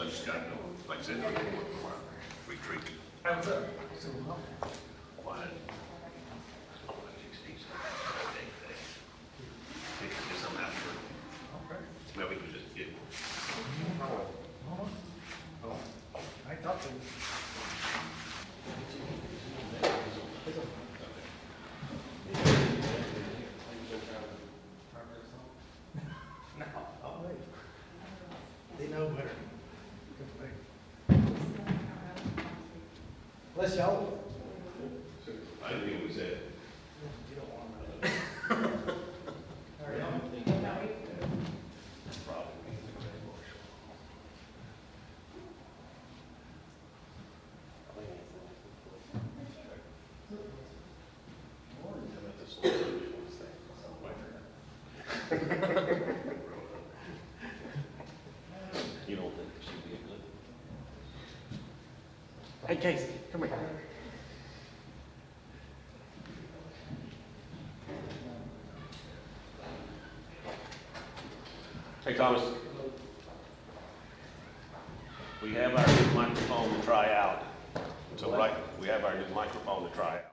I just got, like I said, retreat. Hey, what's up? Quiet. Just something after. Okay. Maybe we can just get. I thought so. No, I'll wait. They know better. Let's y'all. I didn't think we said. You don't want to. Hurry on. You don't think it should be a good? Hey, Casey, come here. Hey, Thomas. We have our new microphone to try out. So right, we have our new microphone to try out.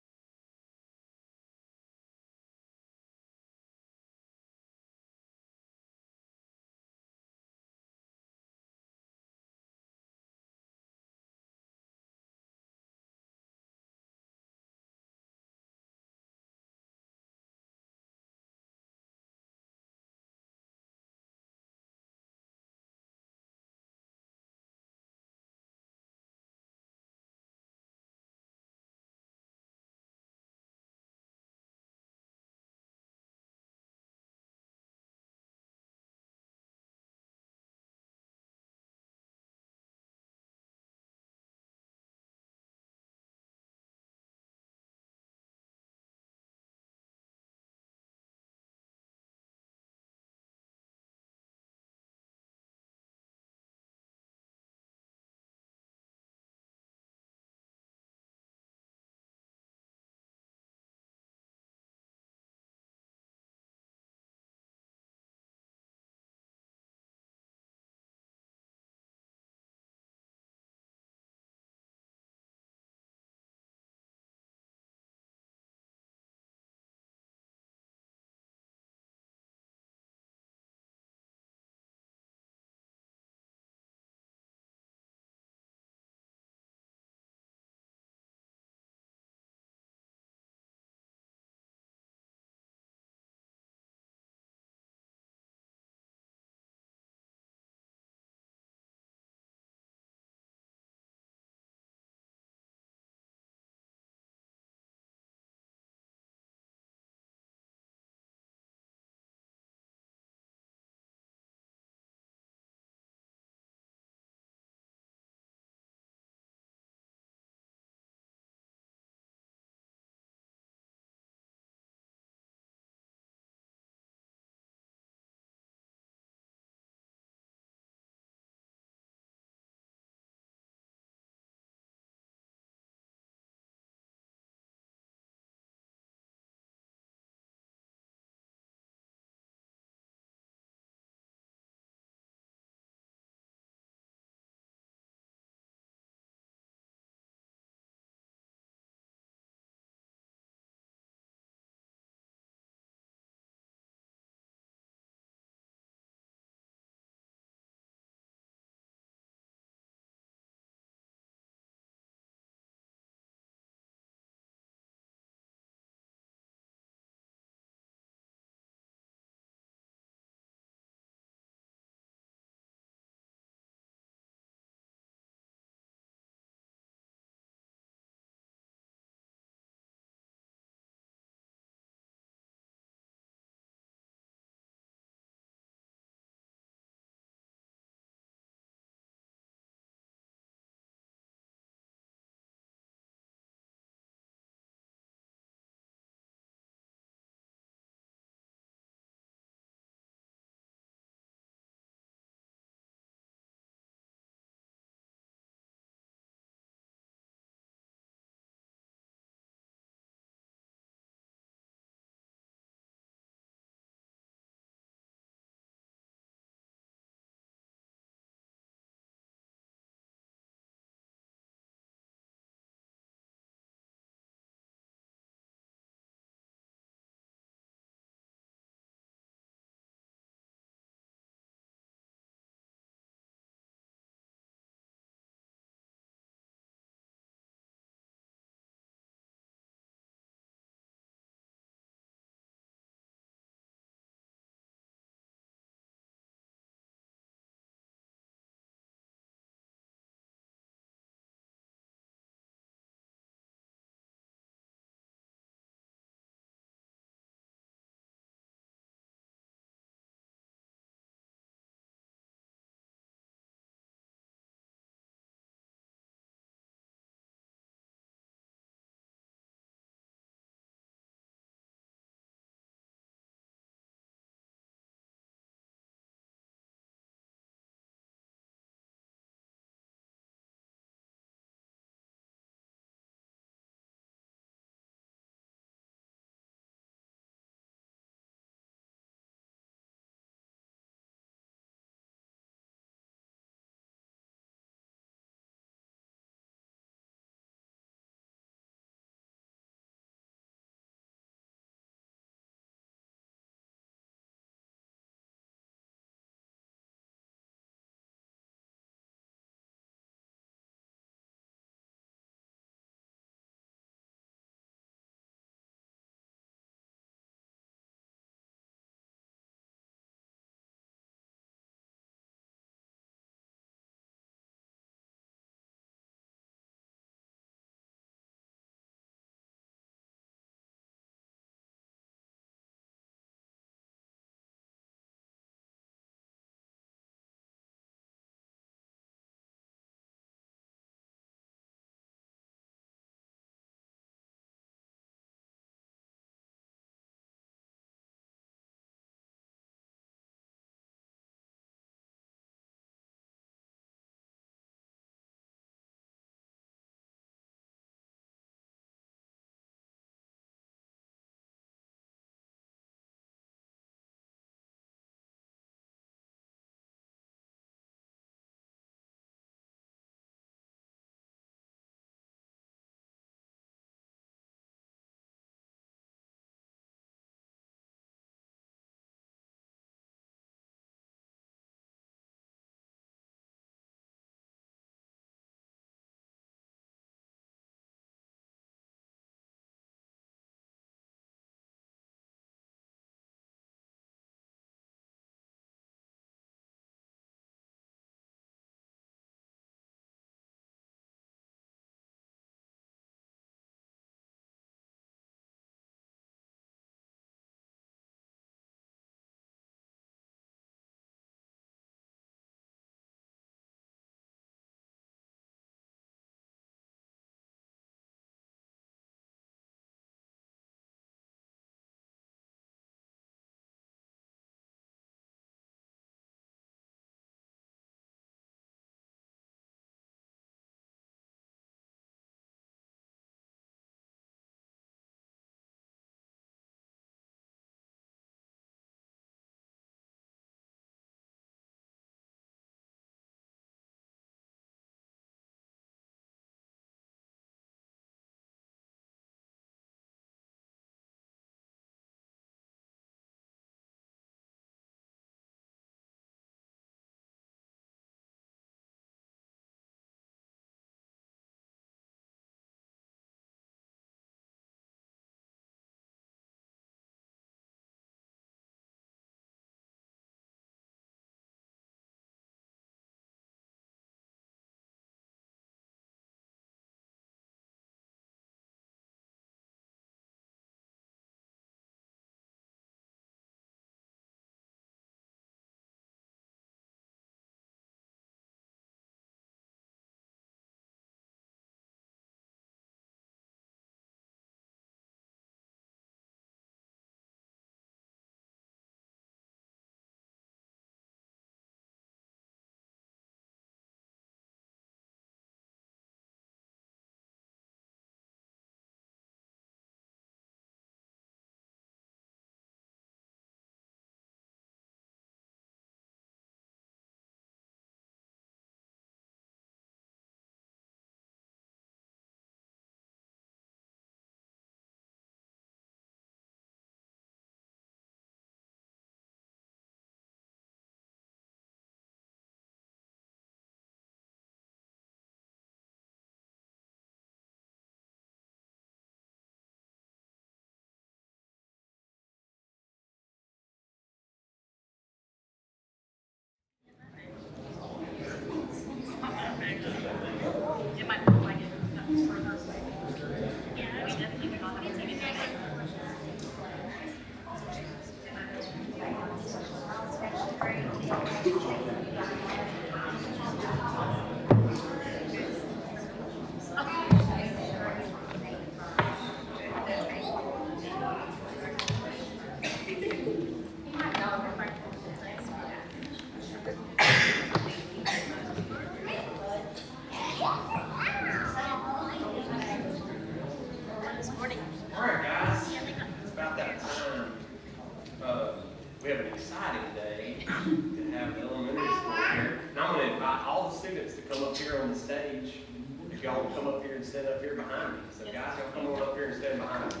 stand up here behind me. So guys, y'all come on up here and stand behind me.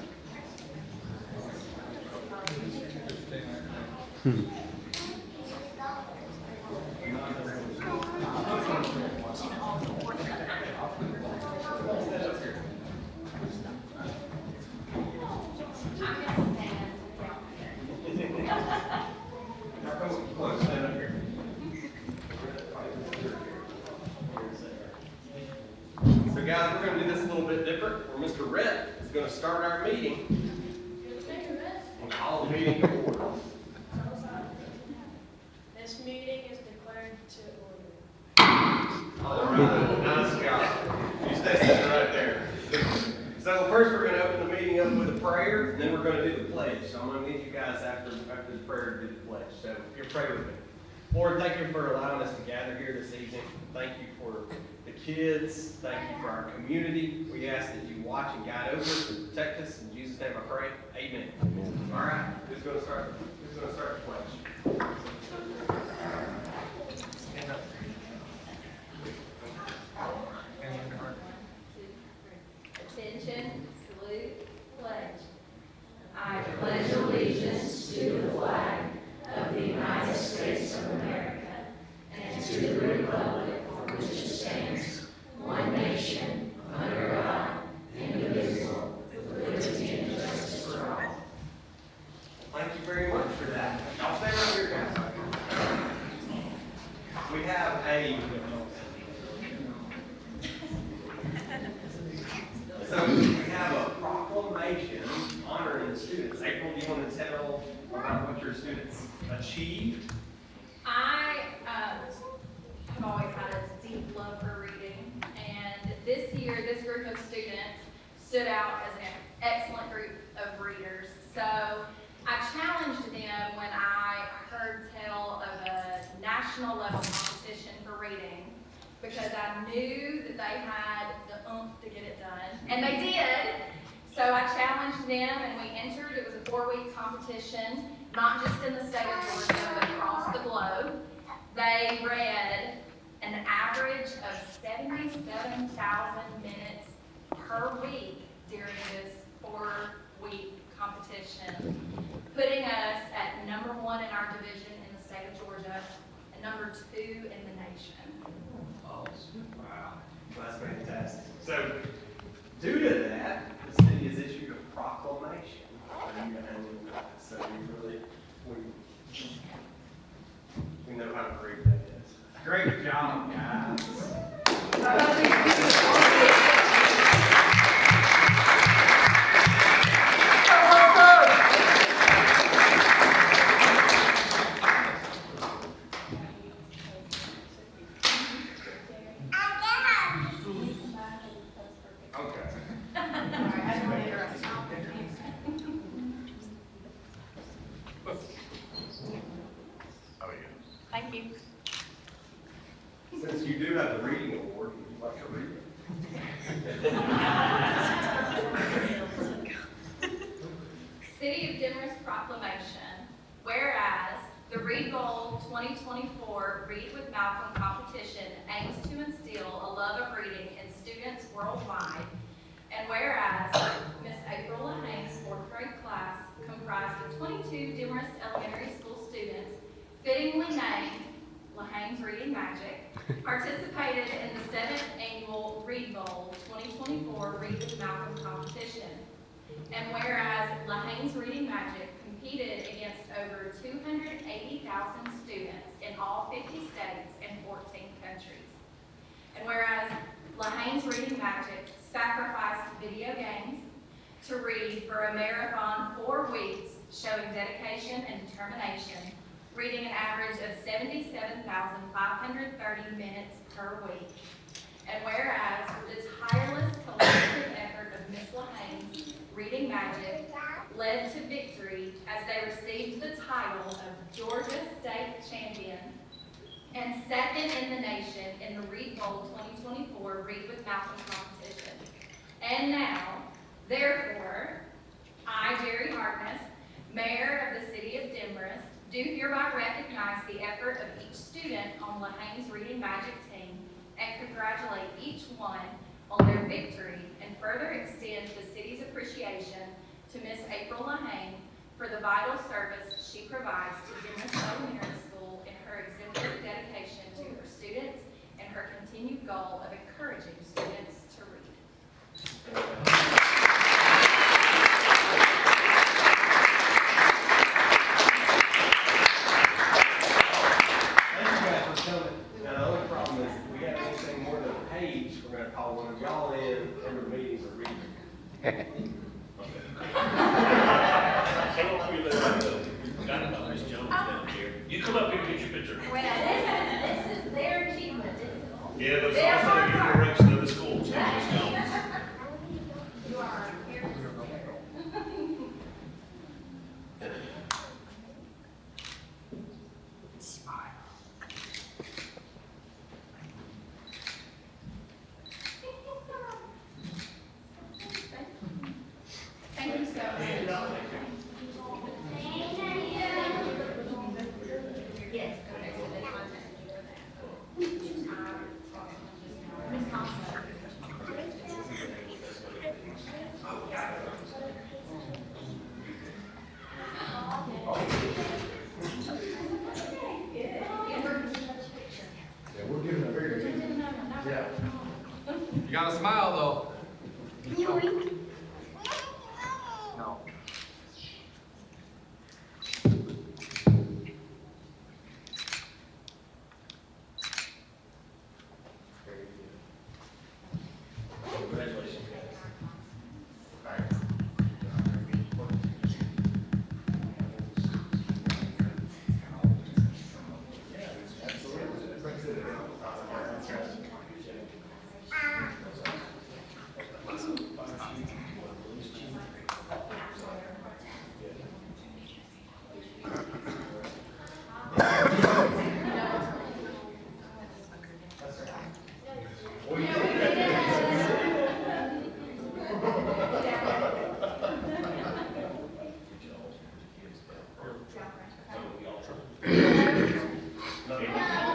So guys, we're going to do this a little bit different. Where Mr. Rhett is going to start our meeting and call the meeting to order. This meeting is declared to order. All right, nice job. You stay sitting right there. So first we're going to open the meeting up with a prayer, and then we're going to do the pledge. So I'm going to need you guys after the prayer to do the pledge. So if you'll pray with me. Lord, thank you for allowing us to gather here this evening. Thank you for the kids. Thank you for our community. We ask that you watch and guide over us and protect us. In Jesus' name I pray. Amen. Amen. All right. Who's going to start the pledge? Stand up. Attention, salute, pledge. I pledge allegiance to the flag of the United States of America and to the republic for which it stands, one nation, under God, indivisible, with liberty and justice for all. Thank you very much for that. Y'all stay right here, guys. We have a proclamation honoring the students. April, do you want to tell about what your students achieved? I have always had a deep love for reading, and this year, this group of students stood out as an excellent group of readers. So I challenged them when I heard tell of a national level competition for reading, because I knew that they had the oomph to get it done, and they did. So I challenged them, and we entered. It was a 4-week competition, not just in the state of Georgia, but across the globe. They read an average of 77,000 minutes per week during this 4-week competition, putting us at number 1 in our division in the state of Georgia and number 2 in the nation. Oh, wow. That's fantastic. So, due to that, the city has issued a proclamation for you to annual class. So we know how great that is. Great job, guys. Thank you. Since you do have the reading award, would you like to read it? City of Demorest proclamation. Whereas the Read Bowl 2024 Read with Malcolm competition aims to instill a love of reading in students worldwide, and whereas Miss April Lahane's 4th grade class, comprised of 22 Demorest Elementary School students, fittingly named Lahane's Reading Magic, participated in the 7th annual Read Bowl 2024 Read with Malcolm competition. And whereas Lahane's Reading Magic competed against over 280,000 students in all 50 states and 14 countries. And whereas Lahane's Reading Magic sacrificed video games to read for a marathon 4 weeks, showing dedication and determination, reading an average of 77,530 minutes per week. And whereas the tireless collective effort of Miss Lahane's Reading Magic led to victory as they received the title of Georgia State Champion and 2nd in the nation in the Read Bowl 2024 Read with Malcolm competition. And now, therefore, I, Jerry Harkness, Mayor of the City of Demorest, do hereby recognize the effort of each student on Lahane's Reading Magic team and congratulate each one on their victory and further extend the city's appreciation to Miss April Lahane for the vital service she provides to Demorest Elementary School in her exemplary dedication to her students and her continued goal of encouraging students to read. Thank you guys for coming. Now, the only problem is, if we have anything more than a page, we're gonna call one of y'all in every meeting for reading. Forgot about Miss Jones down here. You come up here and get your picture. Well, this is their achievement, Yeah, but it's They're also hard your work. direction of the school, too, Miss Jones. You are here to Thank you so much. Yes, go next to the contact you for that. Ms. Thompson. Yeah, we're giving a bigger. Yeah. You gotta smile though. No. Congratulations, guys.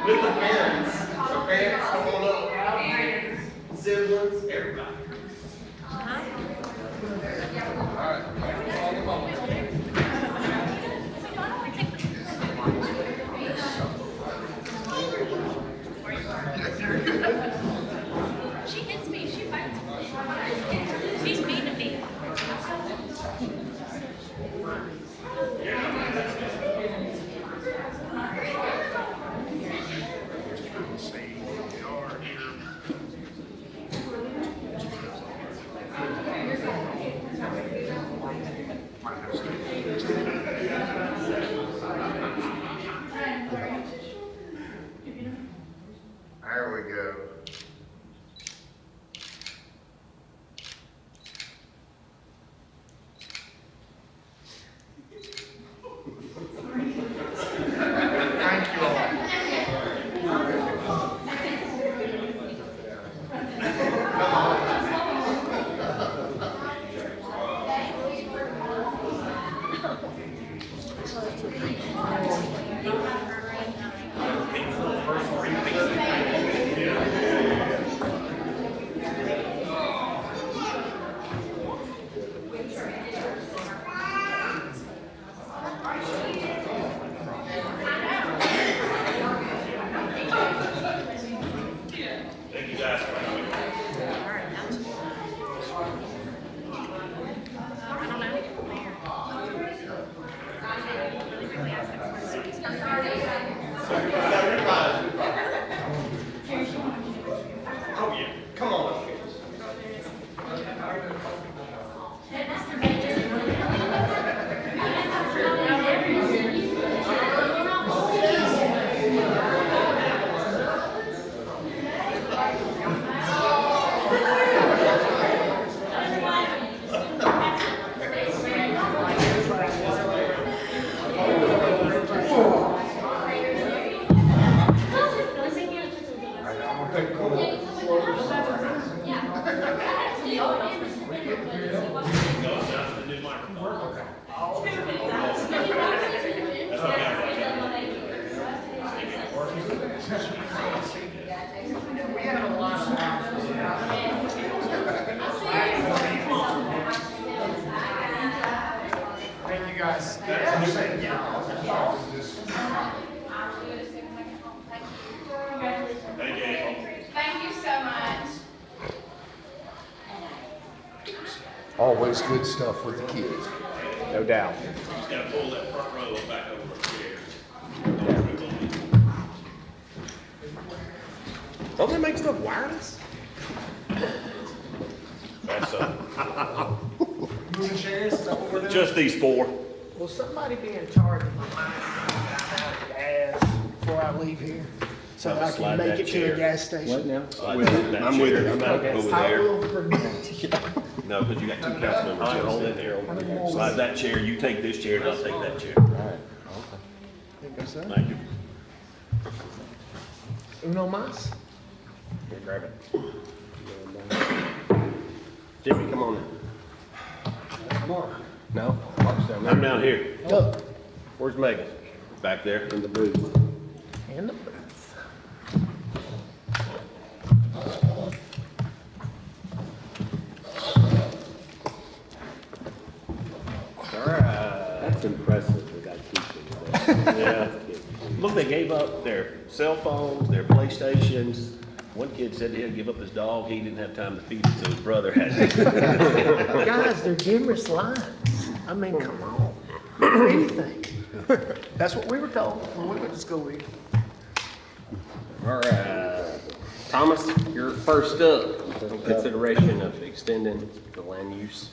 With the parents, so parents, come on up. Siblings, everybody. Alright, all the moments. She hits me, she bites me. She's mean to me. There we go. Thank you all. Thank you guys for coming. Oh, yeah, come on up, kids. I'm gonna take a couple. Go down to the new microphone. We had a lot of options. guys. I'll do it as soon as I get home. Thank you. Congratulations. Thank you. Thank you so much. Always good stuff with the kids. No doubt. Just gotta pull that front row back over a chair. Don't they make stuff wireless? That's, Moving chairs, is that what we're doing? just these four. Will somebody be in charge of my gas before I leave here? So I Slide can make that it to chair. a gas station? now? I'm with it. I'm not over I there. will forget. No, because you got two council members here sitting there. Slide that chair, you take this chair, and I'll take that chair. Think that's it? Thank you. Uno mas? Here, grab it. Jimmy, come on in. Mark. No? Mark's down there. I'm down here, Look. Where's Megan? back there. In the booth. In the booth. All right. That's impressive, we got teachers. Yeah. Look, they gave up their cell phones, their PlayStations. One kid said he'd give up his dog, he didn't have time to feed it, so his brother had to. Guys, they're Demorest lines. I mean, come on. Anything. That's what we were told when we went to school here. All right. Thomas, you're first up. Consideration of extending the land use.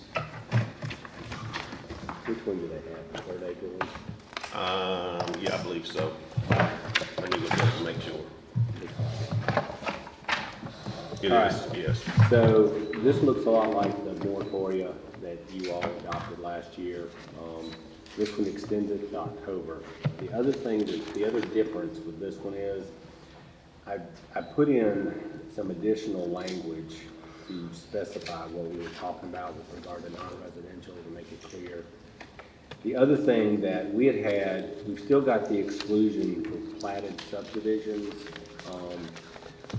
Which one do they have, the third acre one? Yeah, I believe so. I need to look at it to make sure. It All is, yes. So this looks a lot like the moratoria that you all adopted last year. This one extends it to October. The other difference with this one is I put in some additional language to specify what we were talking about with regard to non-residential to make it clear. The other thing that we had, we've still got the exclusion for platted subdivisions,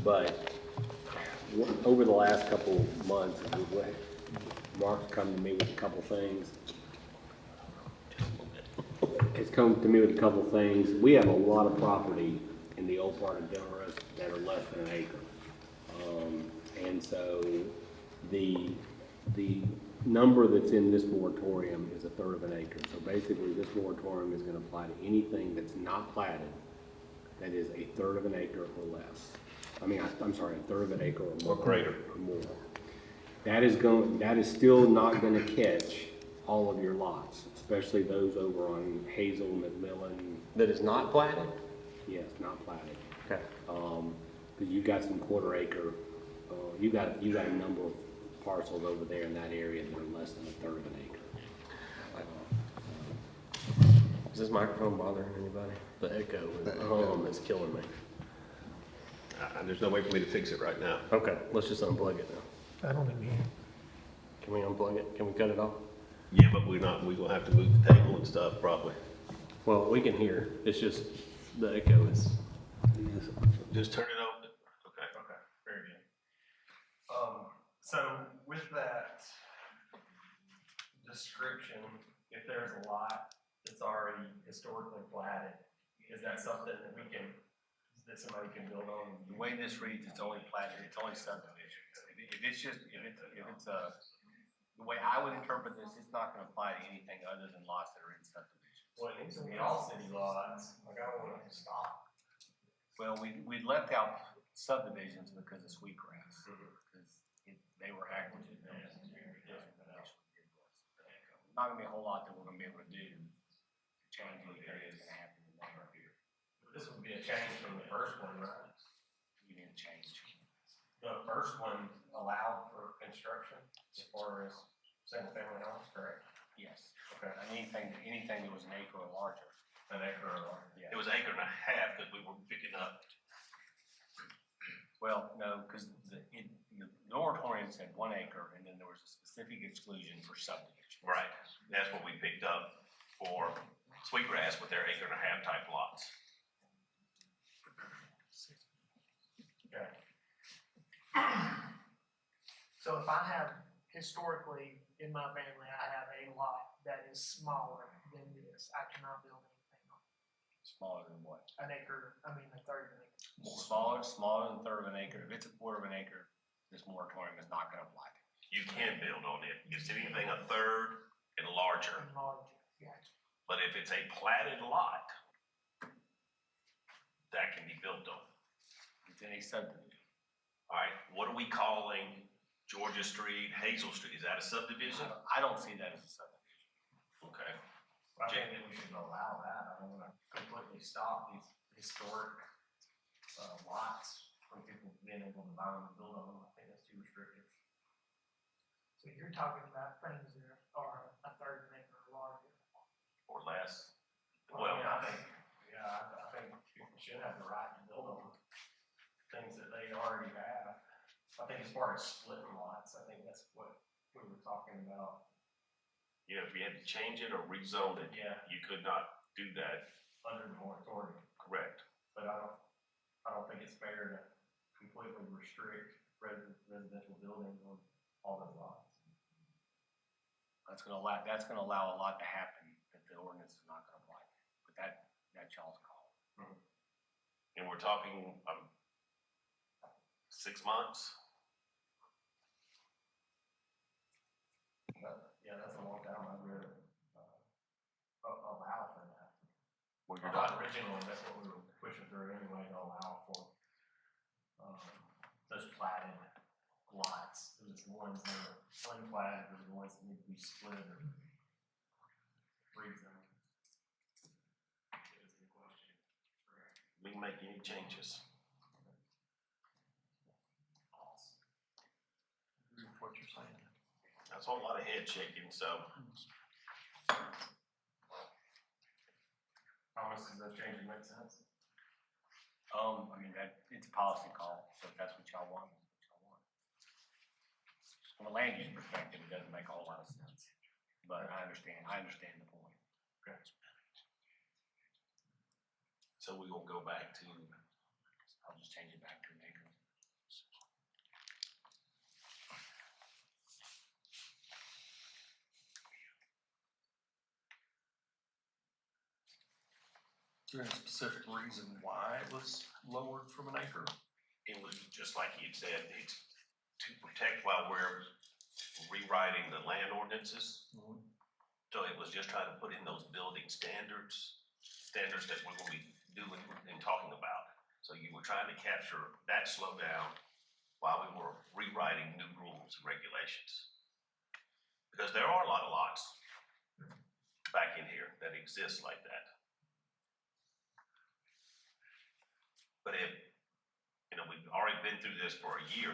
but over the last couple months, Mark's come to me with a couple things. It's come to me with a couple things. We have a lot of property in the old part of Demorest that are less than an acre. And so the number that's in this moratorium is a third of an acre. So basically, this moratorium is gonna apply to anything that's not platted that is a third of an acre or less. I'm sorry, a third of an acre or more. Or greater. Or more. That is still not gonna catch all of your lots, especially those over on Hazel, McMillan. That is not platted? Yes, not platted. Okay. Because you've got some quarter acre, you got a number of parcels over there in that area that are less than a third of an acre. Is this microphone bothering anybody? The echo is killing me. There's no way for me to fix it right now. Okay, let's just unplug it now. I don't even hear. Can we unplug it? Can we cut it off? Yeah, but we're gonna have to move the table and stuff probably. Well, we can hear. It's just the echo is. Just turn it open. Okay. Okay, very good. So with that description, if there's a lot that's already historically platted, is that something that that somebody can build on? The way this reads, it's only platted, it's only subdivisions. If it's the way I would interpret this, it's not gonna apply to anything other than lots that are in subdivisions. Well, it needs to be all city lots, like I don't want to stop. Well, we left out subdivisions because of sweetgrass, because they were active. Not gonna be a whole lot that we're gonna be able to do to change anything that's gonna happen in that area. This would be a change from the first one, right? You need to change. The first one allowed for construction as far as single family house, correct? Yes. Okay. And anything that was an acre or larger. An acre or larger. Yeah. It was an acre and a half that we were picking up. Well, no, because the moratorium said 1 acre, and then there was a specific exclusion for subdivision. Right. That's what we picked up for Sweetgrass with their acre and a half type lots. Okay. So if I have, historically, in my family, I have a lot that is smaller than this, I cannot build anything on Smaller than what? an acre, I mean, a third of an acre. Smaller than a third of an acre. If it's a quarter of an acre, this moratorium is not gonna apply to. You can build on it. It's anything a third and larger. And large, yeah. But if it's a platted lot, that can be built on. It's in a subdivision. All right, what are we calling Georgia Street, Hazel Street? Is that a subdivision? I don't see that as a subdivision. Okay. I think that we should allow that. I don't wanna completely stop these historic, lots from people being able to buy them and build on them. I think that's too restrictive. So you're talking about things that are a third of an acre or larger. Or less? Well, I think people should have the right to build on things that they already have. I think as far as splitting lots, I think that's what we were talking about. Yeah, if you had to change it or rezone it, Yeah, you could not do that. under the moratorium. Correct. But I don't think it's fair to completely restrict residential buildings on all those lots. That's gonna allow a lot to happen that the ordinance is not gonna apply. But that's y'all's call. And we're talking, 6 months? But, yeah, that's a long time. I'd rather, allow for that. Well, I you're thought not, originally that's what we were pushing through anyway, to allow for, those platted lots, those ones that are unplatted, or the ones that need to be split or rezoned. Is the question. Correct. we can make any changes. Awesome. What you're saying. That's a whole lot of head shaking, so Thomas, does those changes make sense? I mean, it's a policy call, so if that's what y'all want, that's what y'all want. From a land use perspective, it doesn't make a whole lot of sense, but I understand the point. Okay. so we will go back to, I'll just change it back to an acre. Is there any specific reason why it was lowered from an acre? it was just like he had said, it's to protect while we're rewriting the land ordinances. So it was just trying to put in those building standards that we're gonna be doing and talking about. So you were trying to capture that slowdown while we were rewriting new rules and regulations. Because there are a lot of lots back in here that exist like that. But we've already been through this for a year.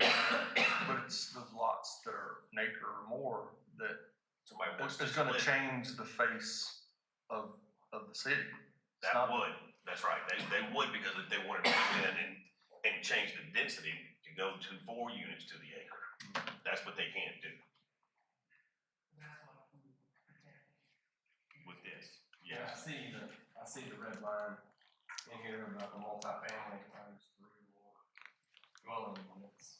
But it's the lots that are an acre or more that Somebody wants to it's gonna split. change the face of the city. It's That not- would, that's right, they would, because if they wanted to come in and change the density to go to 4 units to the acre. That's what they can't do with this, Yeah, yes. I see the red line in here about the multifamily times 3 or more dwelling units.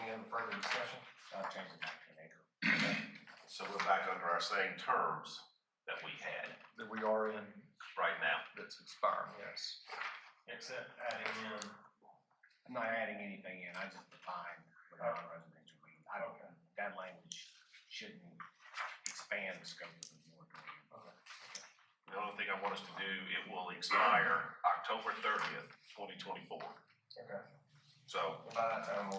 Any other further discussion? I'll change it back to an acre. So we're back under our same terms that we had That we are in, right now. that's expiring, yes. Except adding in. I'm not adding anything in, I just defined what non-residential means. That language shouldn't expand the scope of the moratorium. Okay. The only thing I want us to do, it will expire October 30th, 2024. Okay. So By that time,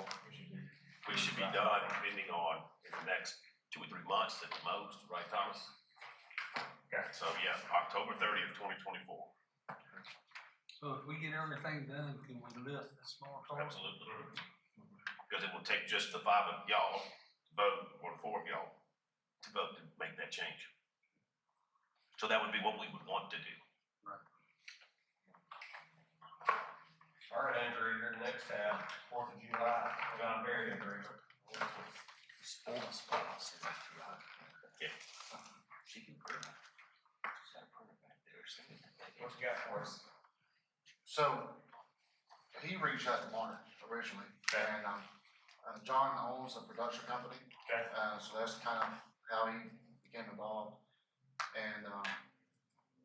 we should be done depending on in the next 2 or 3 months at the most, right, Thomas? Okay. So yeah, October 30th, 2024. So if we get everything done, can we lift this moratorium? Absolutely. Because it will take just the 5 of y'all to vote, or 4 of y'all to vote to make that change. So that would be what we would want to do. All right, Andrew, your next tab, 4th of July, John Berry agreement. Sports policy. you got for us? So, he reached out to Mark originally, and, John owns a production company. Okay. So that's kind of how he became involved. And,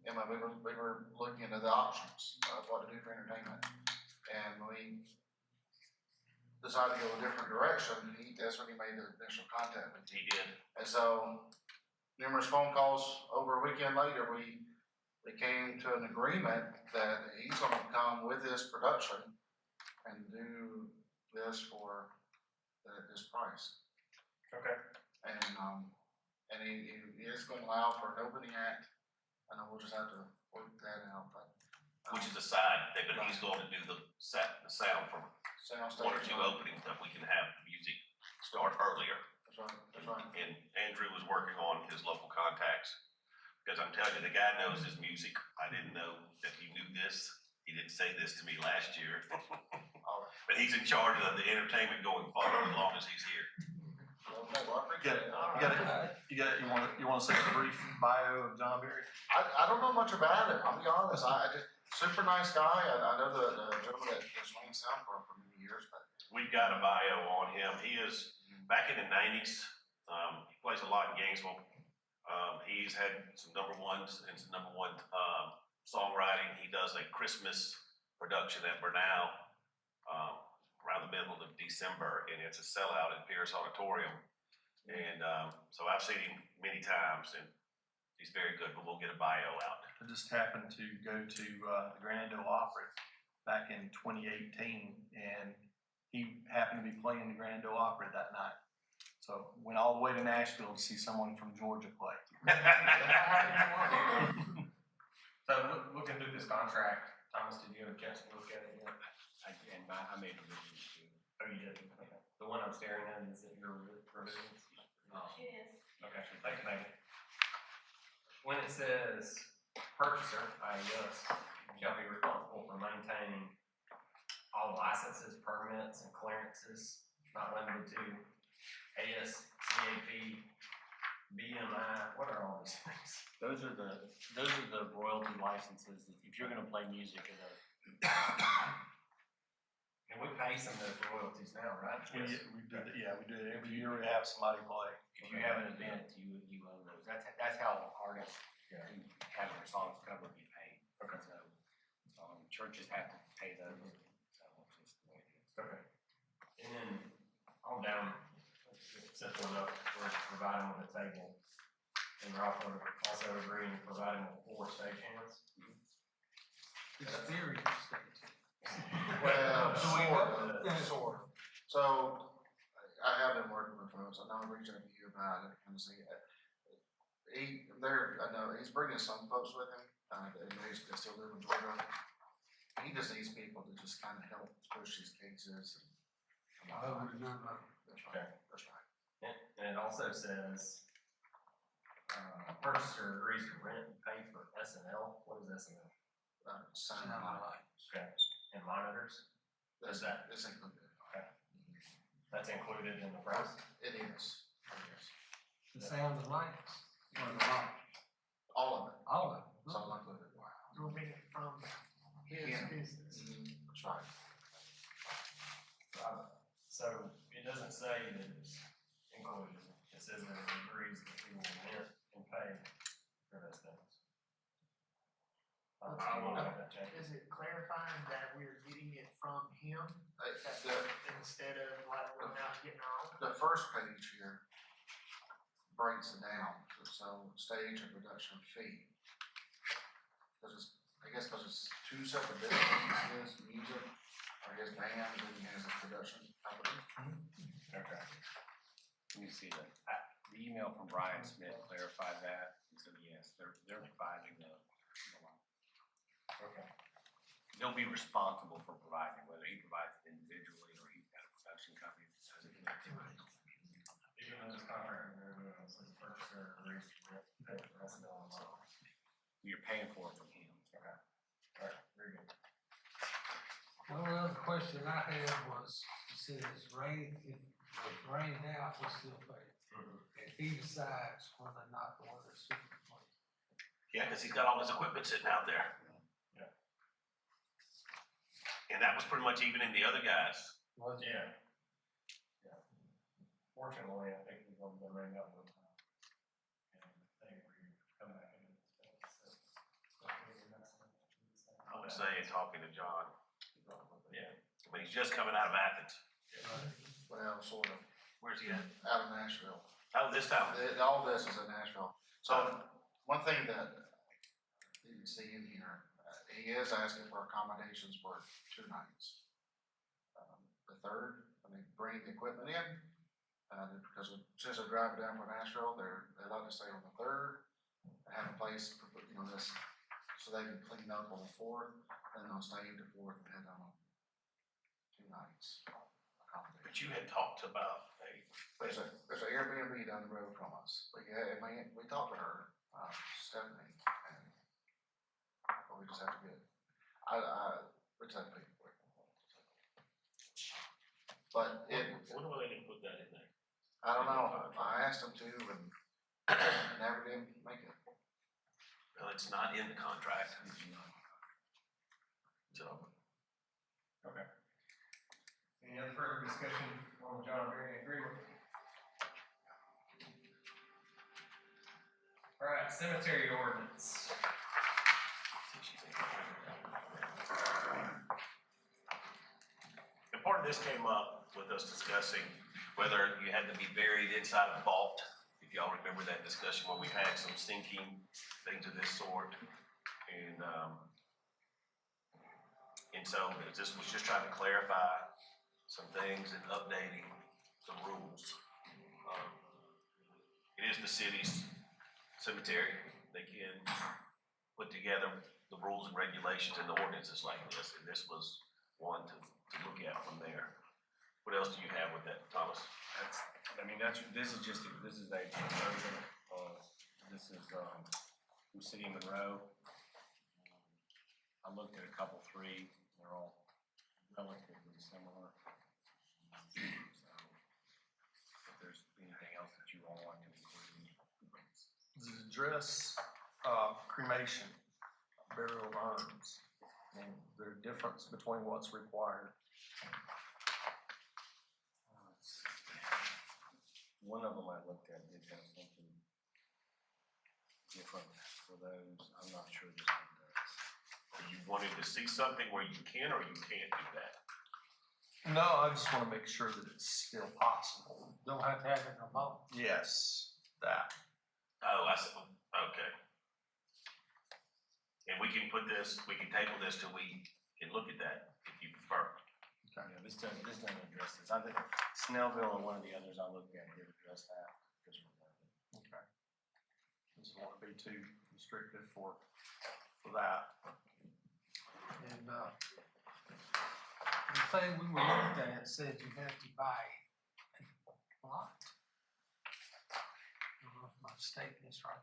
Emma, we were looking into the options of what to do for entertainment. And we decided to go a different direction. That's when he made the initial contact with me. He did. And so, numerous phone calls over a weekend later, we came to an agreement that he's gonna come with his production and do this for this price. Okay. And he is gonna allow for an opening act. I know we'll just have to work that out, but. Which is a side thing, but he's going to do the sound from Sound one or stage. two openings that we can have music start earlier. That's right, that's right. And Andrew was working on his local contacts. Because I'm telling you, the guy knows his music. I didn't know that he knew this. He didn't say this to me last year. But he's in charge of the entertainment going forward as long as he's here. Okay, well, I appreciate it. You wanna say a brief bio of John Berry? I don't know much about it, I'll be honest. I just, super nice guy. I know the gentleman that was playing sound for many years, but. We've got a bio on him. He is back in the 90s. He plays a lot in Gainesville. He's had some number ones and some number one songwriting. He does a Christmas production at Bernal around the middle of December, and it's a sellout at Pierce Auditorium. And so I've seen him many times, and he's very good, but we'll get a bio out. I just happened to go to the Grand Ole Opry back in 2018, and he happened to be playing the Grand Ole Opry that night. So went all the way to Nashville to see someone from Georgia play. So looking through this contract, Thomas, did you have a chance to look at it yet? I made a revision too. Oh, you did? Okay. The one I'm staring at, is it your revisions? Yes. Okay, thank you, Megan. When it says purchaser, i.e. us, shall be responsible for maintaining all licenses, permits, and clearances, not limited to AS, CAP, BMI, what are all these things? Those are the royalty licenses that if you're gonna play music in a. And we pay some of those royalties now, right? We do it every year. We have somebody play. If you have an event, you own those. That's how artists who have their songs covered get paid. Okay. So, churches have to pay those. So it's just the way it is. Okay. And then on down, simple enough, we're providing with a table. And we're also agreeing to provide them with 4 stagehands. Experience stage. Well, Yeah. sort of. So, I have been working with folks, I know I reached out to you about it, kind of see, I know, he's bringing some folks with him, they still live in Georgia. He just needs people to just kind of help push these cases. Over the number. That's right, that's right. And it also says, purchaser agrees to rent and pay for SNL. What is SNL? Sound Sound like, like. Okay. And monitors? that's that? it's included. That's included in the price? It is, yes. The sound and lights, or the light, All of it, all of it's it. all included. You'll be from his Yeah. business. That's right. So it doesn't say that it's included. It says that it agrees that he will rent and pay for those things. I will make that change. Is it clarifying that we're getting it from him The, instead of like we're out getting our own? the first page here breaks it down, so stage and production fee. Because it's 2 separate businesses, music, I guess band, and then he has a production company. Okay. Let me see the email from Brian Smith clarified that. And so yes, they're providing the Okay. they'll be responsible for providing, whether he provides it individually or he's got a production company that does it. Even though this contract, says purchaser agrees to rent and pay for SNL and so on. You're paying for it from him. Okay. All right, very good. Well, the other question I had was, it says rain, if it's rained out, we still pay. If he decides whether or not to order a super plate. Yeah, because he's got all his equipment sitting out there. And that was pretty much even in the other guys. Was it? Yeah. Yeah. Fortunately, I think we've only been ring up one time. And they were come back in. I would say, talking to John, Yeah. but he's just coming out of Athens. Well, sort of, Where's he at? out of Nashville. Oh, this time. All this is in Nashville. So, one thing that you can see in here, he is asking for accommodations for 2 nights. The third, bringing the equipment in, because since they're driving down from Nashville, they like to stay on the third, and have a place for, this, so they can clean up on the fourth, and they'll stay the fourth and head on 2 nights. But you had talked about There's an Airbnb down the road from us, but yeah, we talked to her, Stephanie, and, but we just have to we just have to pay for it. But wonder why they didn't put that in there. I don't know, I asked them to, and never did make it. Well, it's not in the contract. So, Okay. Any other further discussion on the John Berry agreement? All right, cemetery ordinance. and part of this came up with us discussing whether you had to be buried inside a vault. If y'all remember that discussion where we had some sinking things of this sort. And so this was just trying to clarify some things and updating some rules. It is the city's cemetery. They can put together the rules and regulations and the ordinances like this, and this was one to look at from there. What else do you have with that, Thomas? This is a version of, this is, from City of Monroe. I looked at a couple, 3, they're all relatively similar. So, if there's anything else that you all want to include. Does it address, cremation, burial urns, and the difference between what's required? One of them I looked at did have something different for those. I'm not sure this one does. Are you wanting to see something where you can or you can't do that? No, I just wanna make sure that it's still possible. Don't have to have it in a vault. Yes, that. Oh, I see. Okay. And we can table this till we can look at that if you prefer. Yeah, this doesn't address this. I think Snellville or one of the others I looked at did address that. Okay. Doesn't want to be too restrictive for that. And, the thing we were looking at said you have to buy a lot. I don't know if my statement is right.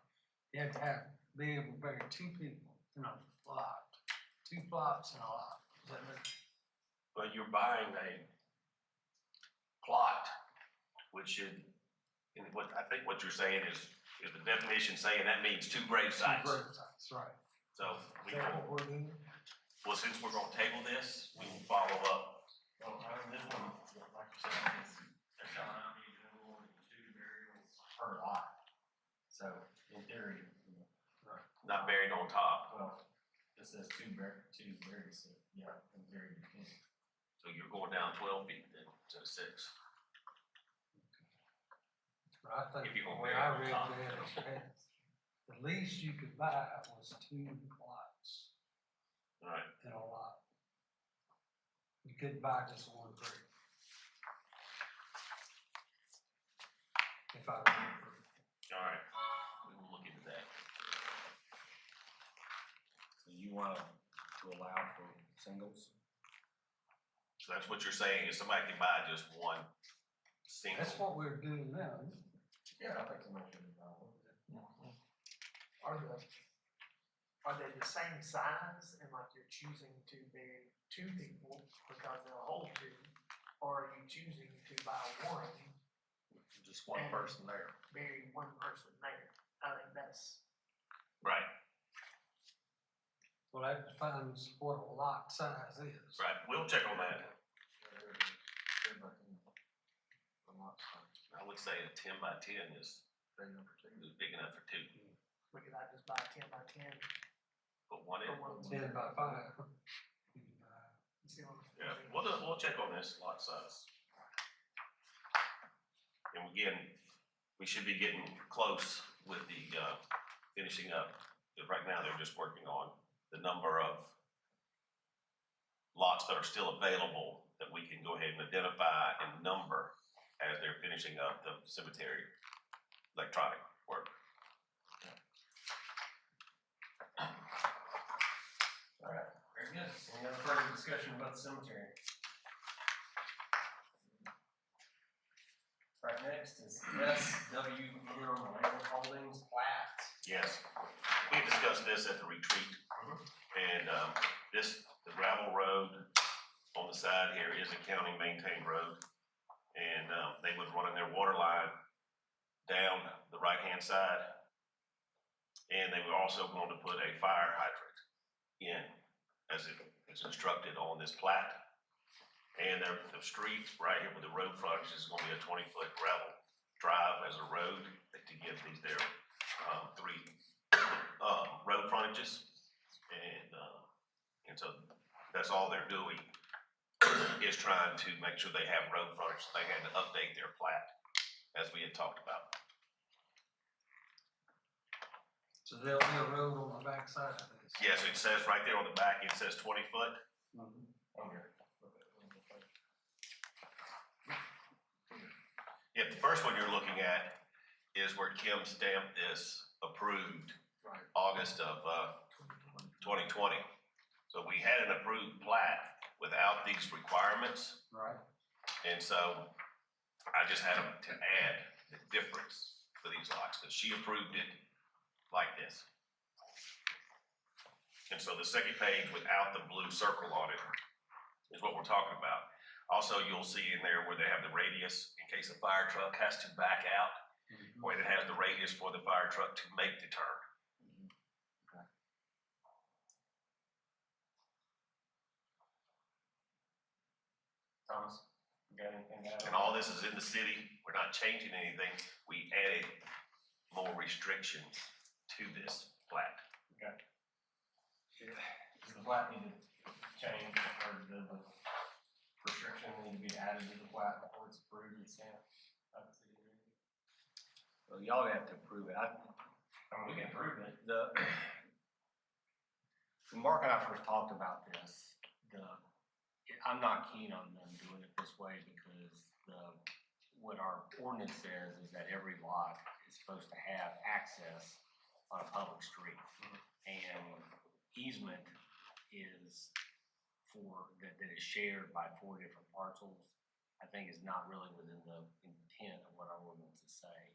You have to be able to bury 2 people in a lot, 2 plots in a lot. Does that make sense? But you're buying a plot, which should, and I think what you're saying is the definition saying that means 2 grave sites. 2 grave sites, right. So Is that what we're doing? well, since we're gonna table this, we will follow up. Well, this one, like you said, they're telling me no more than 2 burials per lot. So in theory, Not buried on top. well, this says 2 burials, yeah, in theory you can. So you're going down 12 feet then to 6. But I think If you're gonna the way bury I on read top. that, the least you could buy was 2 plots All right. in a lot. You couldn't buy just 1 grave. If I remember. All right. We will look into that. So you want to allow for singles? So that's what you're saying is somebody can buy just 1 single. That's what we're doing now. Isn't it? Yeah, I think somebody should be allowed. Are they the same size and like you're choosing to bury 2 people because they'll hold 2? Or are you choosing to buy 1, Just one person there. bury 1 person there? I think that's, Right. Well, that defines what a lot size is. Right, we'll check on that. I would say a 10 by 10 is big enough for two. We could I just buy 10 by 10 Put one in. for one. 10 by 5. You see what I'm Yeah, saying? we'll check on this lot size. And again, we should be getting close with the, finishing up. But right now, they're just working on the number of lots that are still available that we can go ahead and identify and number as they're finishing up the cemetery electronic work. All right, very good. Any other further discussion about the cemetery? All right, next is SW Minimum Land Holdings plat. Yes, we had discussed this at the retreat. And, the gravel road on the side here is a county maintained road. And, they would run their water line down the right-hand side. And they were also going to put a fire hydrant in, as it is instructed on this plat. And the street right here with the road frontage is gonna be a 20-foot gravel drive as a road to give these there, three, road frontages. And so that's all they're doing is trying to make sure they have road frontage. They had to update their plat as we had talked about. So there'll be a road on the back side of this. Yes, it says right there on the back, it says 20 foot. Okay. Yeah, the first one you're looking at is where Kim stamped this approved August of, 2020. So we had an approved plat without these requirements. Right. And so I just had to add the difference for these lots, because she approved it like this. And so the second page without the blue circle on it is what we're talking about. Also, you'll see in there where they have the radius in case a fire truck has to back out, or it has the radius for the fire truck to make the turn. Thomas, you got anything to add? And all this is in the city. We're not changing anything. We added more restrictions to this plat. Okay. Does the plat need to change, or does the restriction need to be added to the plat before it's approved and stamped by the city? Well, y'all have to approve it. I mean, we can approve it. When Mark and I first talked about this, I'm not keen on them doing it this way because what our ordinance says is that every lot is supposed to have access on a public street. And easement is that is shared by 4 different parcels, I think is not really within the intent of what our ordinances say.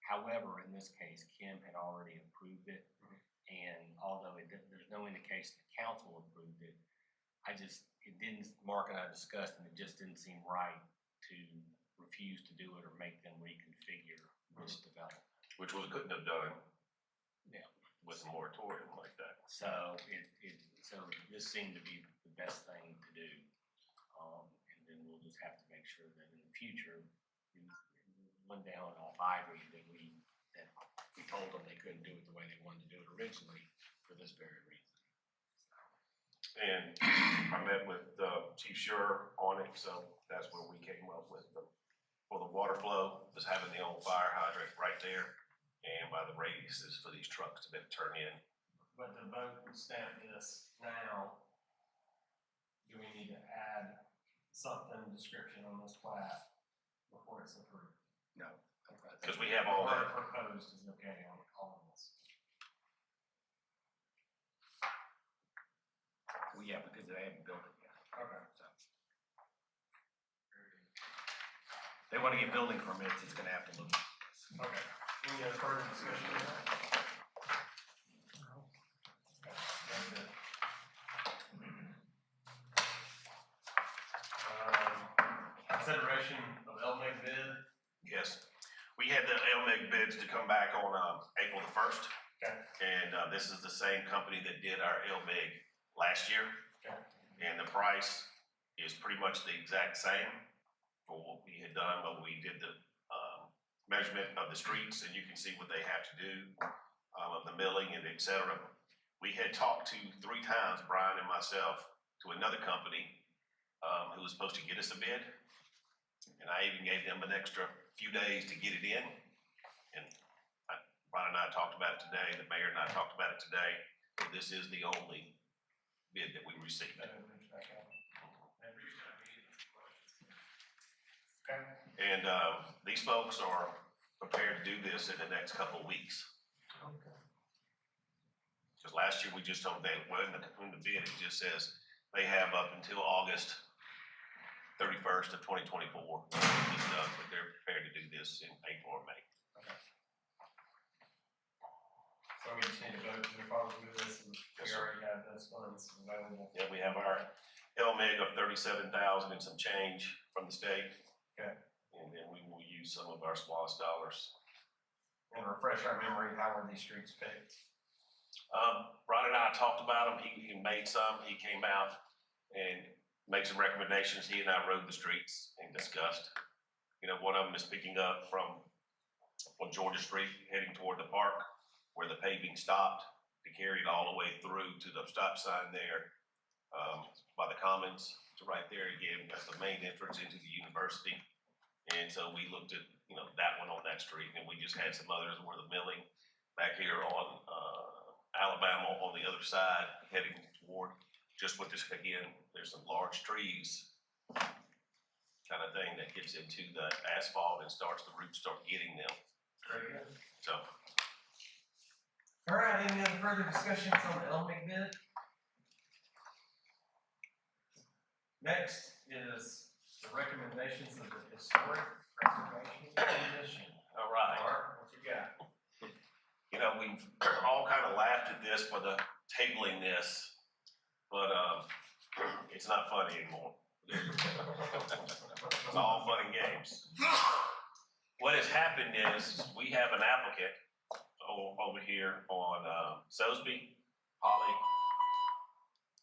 However, in this case, Kim had already approved it, and although there's no indication the council approved it, Mark and I discussed, and it just didn't seem right to refuse to do it or make them reconfigure this development. Which we couldn't have done. Yeah. With a moratorium like that. So so this seemed to be the best thing to do. And then we'll just have to make sure that in the future, one down off Ivory, that we told them they couldn't do it the way they wanted to do it originally for this very reason. And I met with Chief Schurer on it, so that's where we came up with for the water flow, is having the old fire hydrant right there, and by the radiuses for these trucks to be turned in. But to vote and stamp this now, do we need to add something, description on this plat before it's approved? No. Because we have all that. Proposed is okay on all of this. Well, yeah, because they haven't built it yet. Okay. So. They want to get building permits, it's gonna have to look like this. Okay. Any other further discussion on that? Very good. Consideration of LMIG bid. Yes, we had the LMIG bids to come back on April the 1st, Okay. And, this is the same company that did our LMIG last year. Okay. And the price is pretty much the exact same for what we had done when we did the, measurement of the streets, and you can see what they have to do, of the milling and et cetera. We had talked to 3 times, Brian and myself, to another company, who was supposed to get us a bid. And I even gave them an extra few days to get it in. And Brian and I talked about it today, the mayor and I talked about it today. This is the only bid that we received. Okay. And, these folks are prepared to do this in the next couple of weeks. Okay. Because last year we just told them, well, in the bid, it just says they have up until August 31st of 2024 to get this done, but they're prepared to do this in April or May. So we just need to vote to move forward with this, and we already have those funds available. Yeah, we have our LMIG of 37,000 and some change from the state. Okay. And then we will use some of our SPOS dollars. And refresh our memory, how were these streets picked? Ron and I talked about them. He made some. He came out and made some recommendations. He and I rode the streets and discussed. You know, one of them is picking up from on Georgia Street, heading toward the park, where the paving stopped, to carry it all the way through to the stop sign there, by the Commons, to right there again. That's the main entrance into the university. And so we looked at, you know, that one on that street, and we just had some others where the milling back here on, Alabama on the other side, heading toward, just with this, again, there's some large trees kind of thing that gets into the asphalt and the roots start getting them. Very good. So, All right, any other further discussions on the LMIG bid? Next is the recommendations of the Historic Preservation Commission. all right. Mark, what you got? You know, we've all kind of laughed at this for the tabling this, but, it's not funny anymore. It's all fun and games. What has happened is we have an applicant over here on, Sosby, Holly,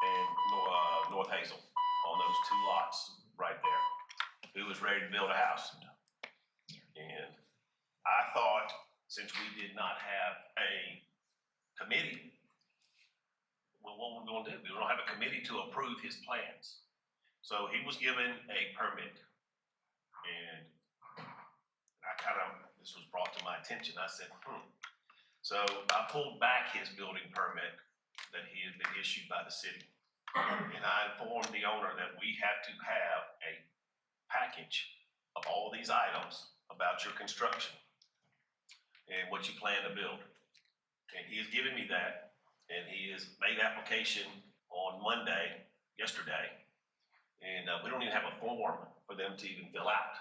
and, North Hazel, on those 2 lots right there, who was ready to build a house. And I thought, since we did not have a committee, well, what we're gonna do, we don't have a committee to approve his plans. So he was given a permit, and this was brought to my attention, I said, So I pulled back his building permit that he had been issued by the city. And I informed the owner that we have to have a package of all these items about your construction and what you plan to build. And he has given me that, and he has made application on Monday, yesterday, and we don't even have a form for them to even fill out.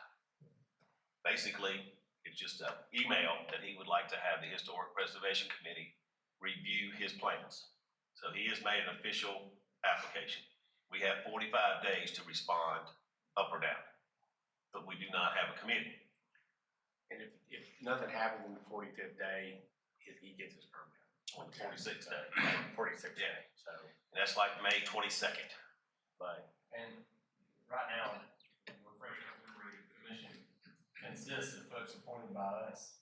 Basically, it's just an email that he would like to have the Historic Preservation Committee review his plans. So he has made an official application. We have 45 days to respond up or down, but we do not have a committee. And if nothing happens in the 45th day, he gets his permit. On the 46th day. 46th Yeah. day, so. And that's like May 22nd. But, And right now, refreshing memory, the commission consists of folks appointed by us.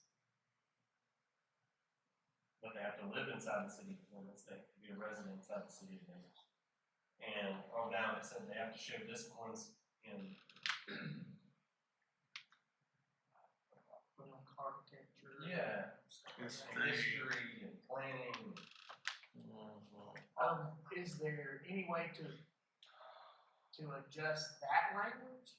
But they have to live inside the city limits, they have to be a resident inside the city limits. And on down, it said they have to show disciplines in Architecture. yeah, history and planning. Is there any way to adjust that language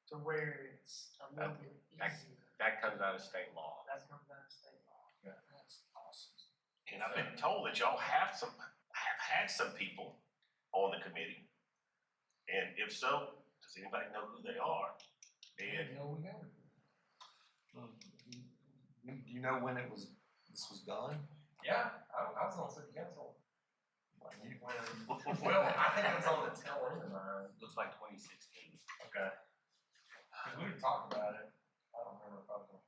to where it's a little bit easier? that comes out of state law. That comes out of state law. Yeah. That's awesome. And I've been told that y'all have had some people on the committee. And if so, does anybody know who they are? And No, we never. Do you know when this was done? Yeah, I was on city council. Well, I think it was on the tail end of mine. Looks like 2016. Okay. Cause we had talked about it. I don't remember if I was on.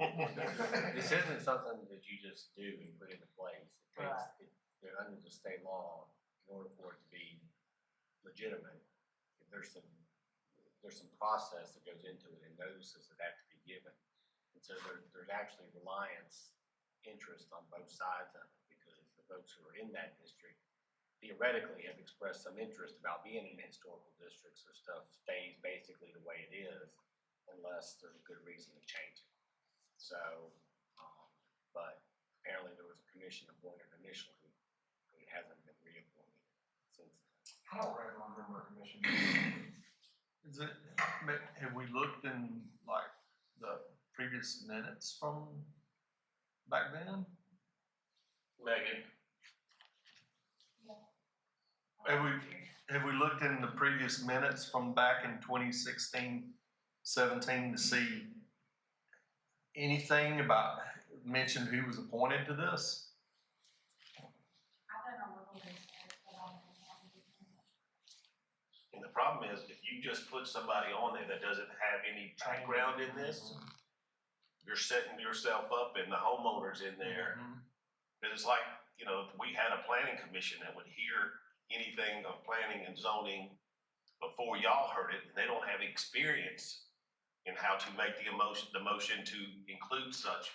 This isn't something that you just do and put into place. It takes, they're under the state law, in order for it to be legitimate, there's some process that goes into it and notices that have to be given. And so there's actually reliance interest on both sides of it, because the folks who are in that district theoretically have expressed some interest about being in historical districts, so stuff stays basically the way it is unless there's a good reason to change it. So, but apparently there was a commission appointed initially, it hasn't been reappointed since then. I don't remember a commission. Is it, have we looked in like the previous minutes from back then? Megan, Have we looked in the previous minutes from back in 2016, 17 to see anything about, mention who was appointed to this? I don't know what it is, but I don't and the problem is, if you just put somebody on there that doesn't have any background in this, you're setting yourself up and the homeowners in there. Cause it's like, you know, if we had a planning commission that would hear anything of planning and zoning before y'all heard it, and they don't have experience in how to make the motion to include such.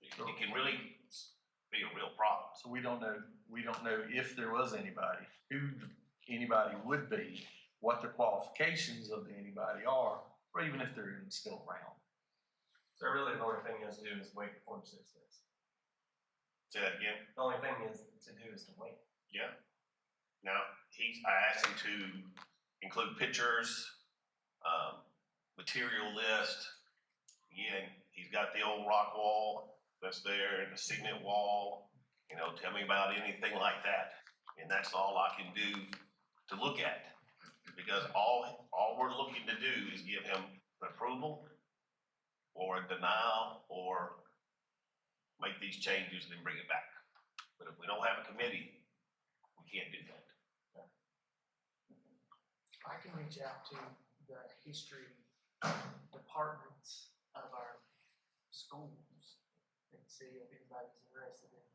It can really be a real problem. So we don't know if there was anybody, who anybody would be, what the qualifications of the anybody are, or even if they're even still around. So really, the only thing he has to do is wait for 4 to 6 days. Say that again? The only thing is to do is to wait. Yeah. Now, I asked him to include pictures, material list. Again, he's got the old rock wall that's there and the cement wall. You know, tell me about anything like that. And that's all I can do to look at. Because all we're looking to do is give him an approval or a denial or make these changes and then bring it back. But if we don't have a committee, we can't do that. I can reach out to the history departments of our schools and see if anybody's interested in.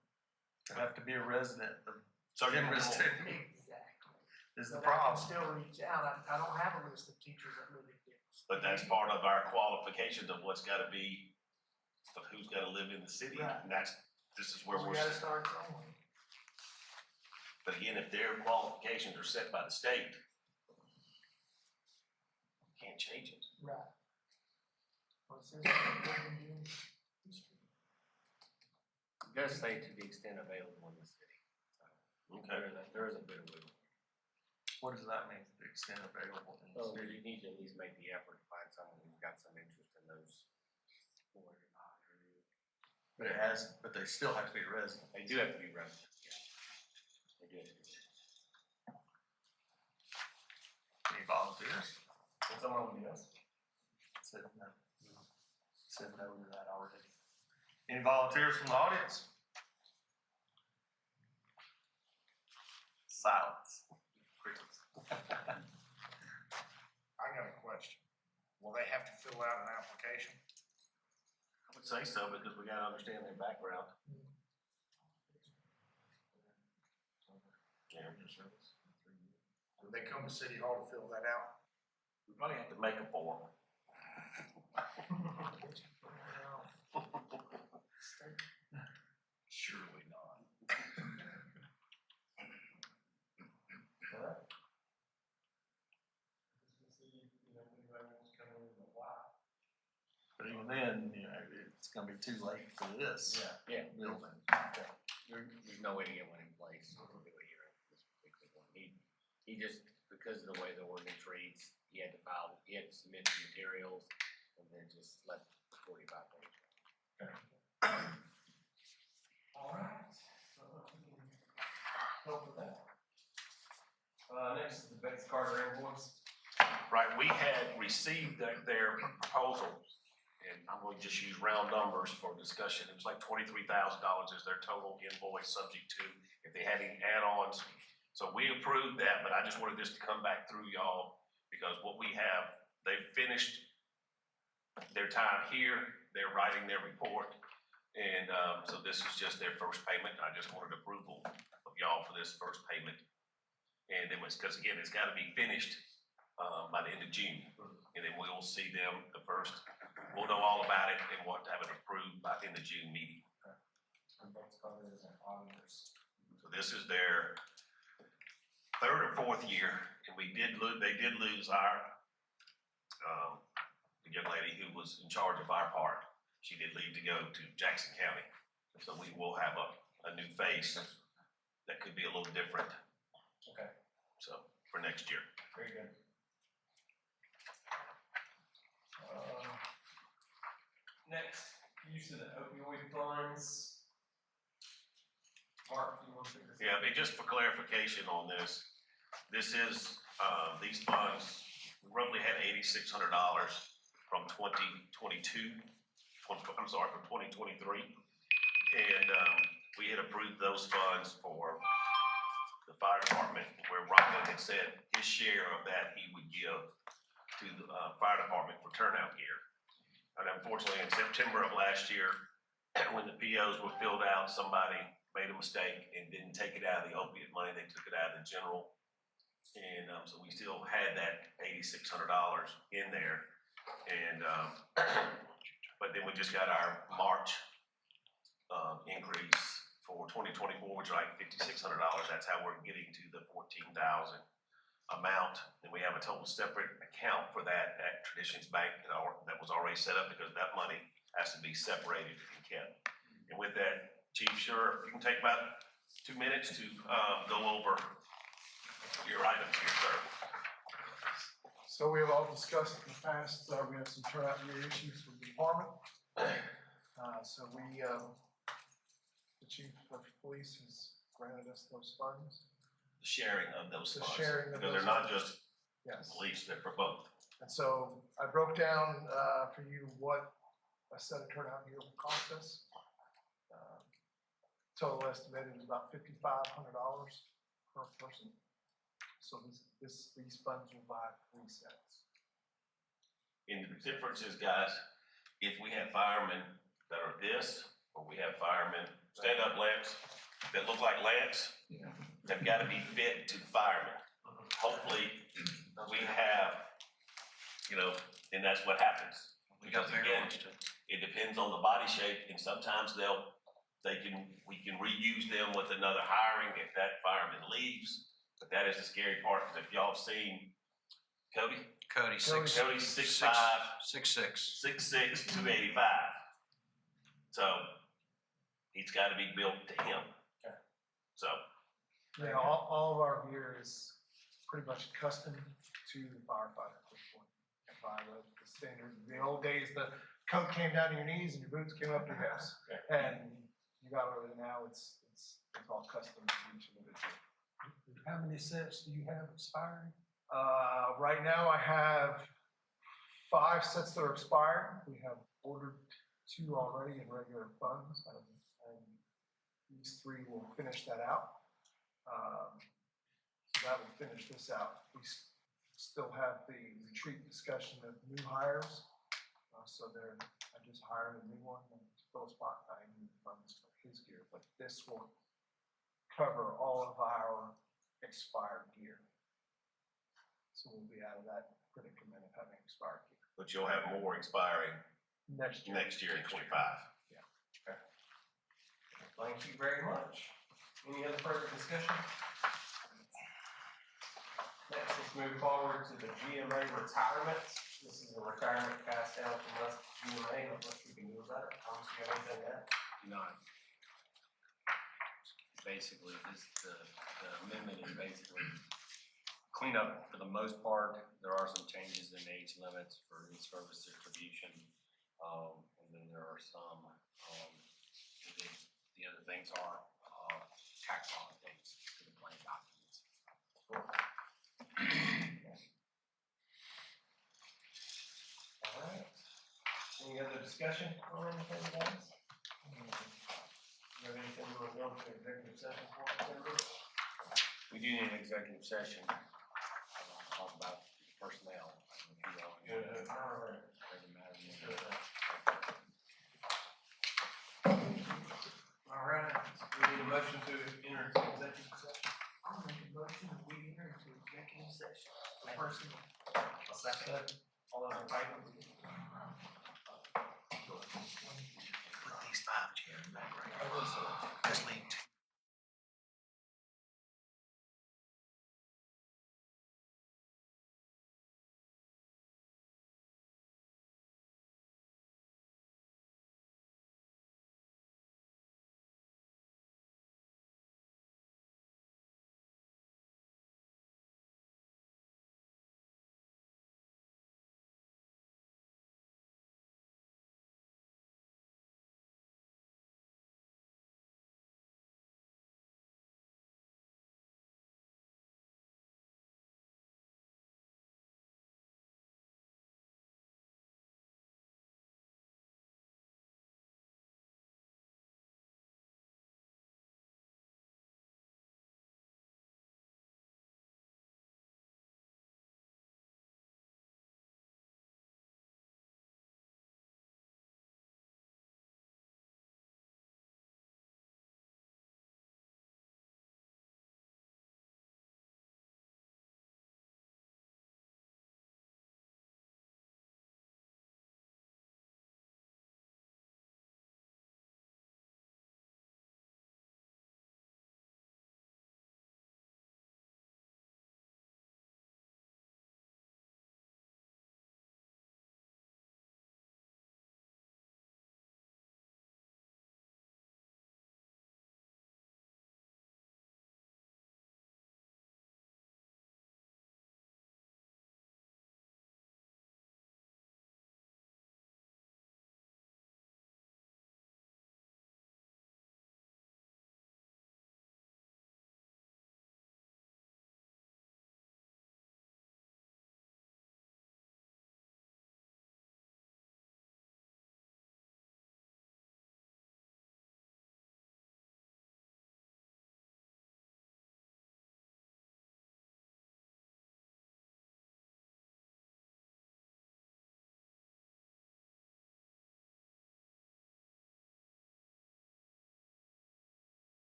You have to be a resident of So you're Demorest Exactly. is the But I can problem. still reach out. I don't have a list of teachers that live in Demorest. But that's part of our qualifications of what's gotta be, of who's gotta live in the city. Right. And this is where We we're, gotta start somewhere. but again, if their qualifications are set by the state, can't change it. Right. Well, it says living in history. It does say to the extent available in the city. So Okay. there is a bit of wiggle. What does that mean, the extent available in the So city? you need to at least make the effort to find someone who's got some interest in those 400 areas. But they still have to be a resident. They do have to be residents, yeah. They do have to be. Any volunteers? Can someone do this? Said no. Said no to that already. Any volunteers from the audience? Silence. Crickets. I got a question. Will they have to fill out an application? I would say so, because we gotta understand their background. Yeah. Do they come to City Hall to fill that out? We probably have to make a form. Surely not. But even then, you know, it's gonna be too late for this Yeah. building. There's no way to get one in place to do it here. This particular one. He just, because of the way the ordinance reads, he had to submit the materials and then just let the 45 days go. All right. So we can help with that. Next is the Bex Carter invoice. Right, we had received their proposal, and I'm going to just use round numbers for discussion. It was like $23,000 is their total invoice, subject to if they had any add-ons. So we approved that, but I just wanted this to come back through y'all, because what we have, they've finished their time here, they're writing their report. And, so this is just their first payment. I just wanted approval of y'all for this first payment. And it was, because again, it's gotta be finished, by the end of June. And then we'll see them the first, we'll know all about it and want to have it approved by in the June meeting. And that's covered as an auditors. So this is their third or fourth year, and they did lose our, the young lady who was in charge of our part. She did leave to go to Jackson County. So we will have a new face that could be a little different. Okay, So, for next year. very good. Next, use of the opioid funds. Mark, you want to take this? Yeah, but just for clarification on this, this is, these funds, we roughly had $8,600 from 2022, I'm sorry, from 2023. And, we had approved those funds for the fire department, where Rockland had said his share of that he would give to the, fire department for turnout gear. And unfortunately, in September of last year, when the POs were filled out, somebody made a mistake and didn't take it out of the opiate money, they took it out of the general. And, so we still had that $8,600 in there. And, but then we just got our March, increase for 2024, which is like $5,600. That's how we're getting to the 14,000 amount. And we have a total separate account for that at Traditions Bank that was already set up, because that money has to be separated and kept. And with that, Chief, sure, you can take about 2 minutes to go over your items here, sir. So we have all discussed in the past, we have some turnout gear issues with the department. So the chief of police has granted us those funds. The sharing of those The funds. sharing of Because those they're not funds. just Yes. police, they're for both. And so I broke down for you what a set of turnout gear will cost us. Total estimated is about $5,500 per person. So these funds will buy 3 sets. And the difference is, guys, if we have firemen that are this, or we have firemen, stand-up lamps, that look like lamps, they've gotta be fit to firemen. Hopefully, we have, and that's what happens. Because again, it depends on the body shape, and sometimes we can reuse them with another hiring if that fireman leaves. But that is the scary part, because if y'all have seen Cody, Cody's Cody's 6'5", 6'6". 6'6", 285. So, he's gotta be built to him. So, Yeah, all of our gear is pretty much custom to the firefighter at this point. By the standard, the old days, the coat came down to your knees and your boots came up to your hips. And you got over there now, it's all custom to each individual. How many sets do you have expiring? Right now I have 5 sets that are expired. We have ordered 2 already in regular funds, and these 3 will finish that out. So that will finish this out. We still have the retreat discussion of new hires. So I just hired a new one and to fill a spot. I need funds for his gear, but this will cover all of our expired gear. So we'll be out of that predicament of having expired gear. but you'll have more expiring Next year. next year in 25. Thank you very much. Any other further discussion? Next, let's move forward to the GMA retirement. This is a retirement passed down from us to GMA, not much we can do about it. Thomas, you have anything to add? None. Basically, the amendment is basically clean up for the most part. There are some changes in age limits for in-service distribution. And then there are some, the other things are, tax law updates to the plan documents. All right. Any other discussion on anything, guys? You have anything you want to go into executive session for, December? We do need an executive session, talk about personnel. I don't know if you all- Good. All right. Doesn't matter. person. A second. All those in favor? Put these 5 chairs back right here. Just leave 2.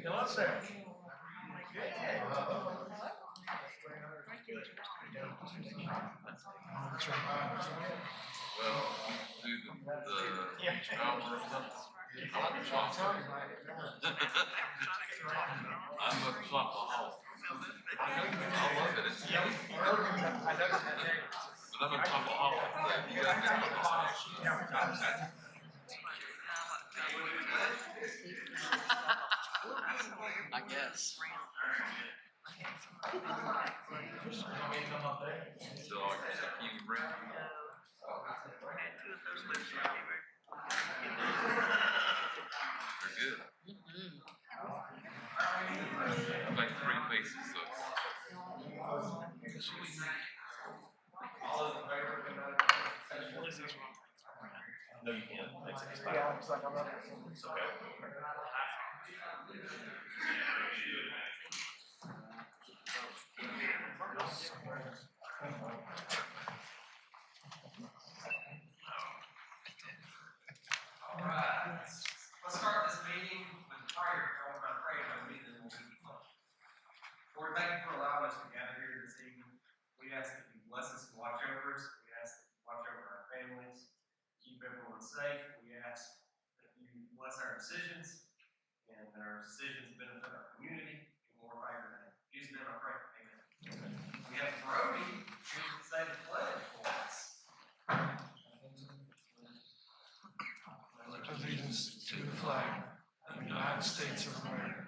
Hello, sir. I'm a flopaholic. I love it. It's yummy. But I'm a flopaholic. You guys know I guess. So I guess I can't bring They're good. I make 3 pieces, so No, you can't. It's Yeah, looks like I'm not. It's okay. All right, let's start this meeting with prayer. I want to pray for me, then we'll do the pledge. Lord, thank you for allowing us to gather here this evening. We ask that you bless us and watch over us. We ask that you watch over our families, keep everyone safe. We ask that you bless our decisions and that our decisions benefit our community and glorify your name. In Jesus' name I pray. Amen. We have Brody here to say the pledge for us. Allegiance to the flag of the United States of America,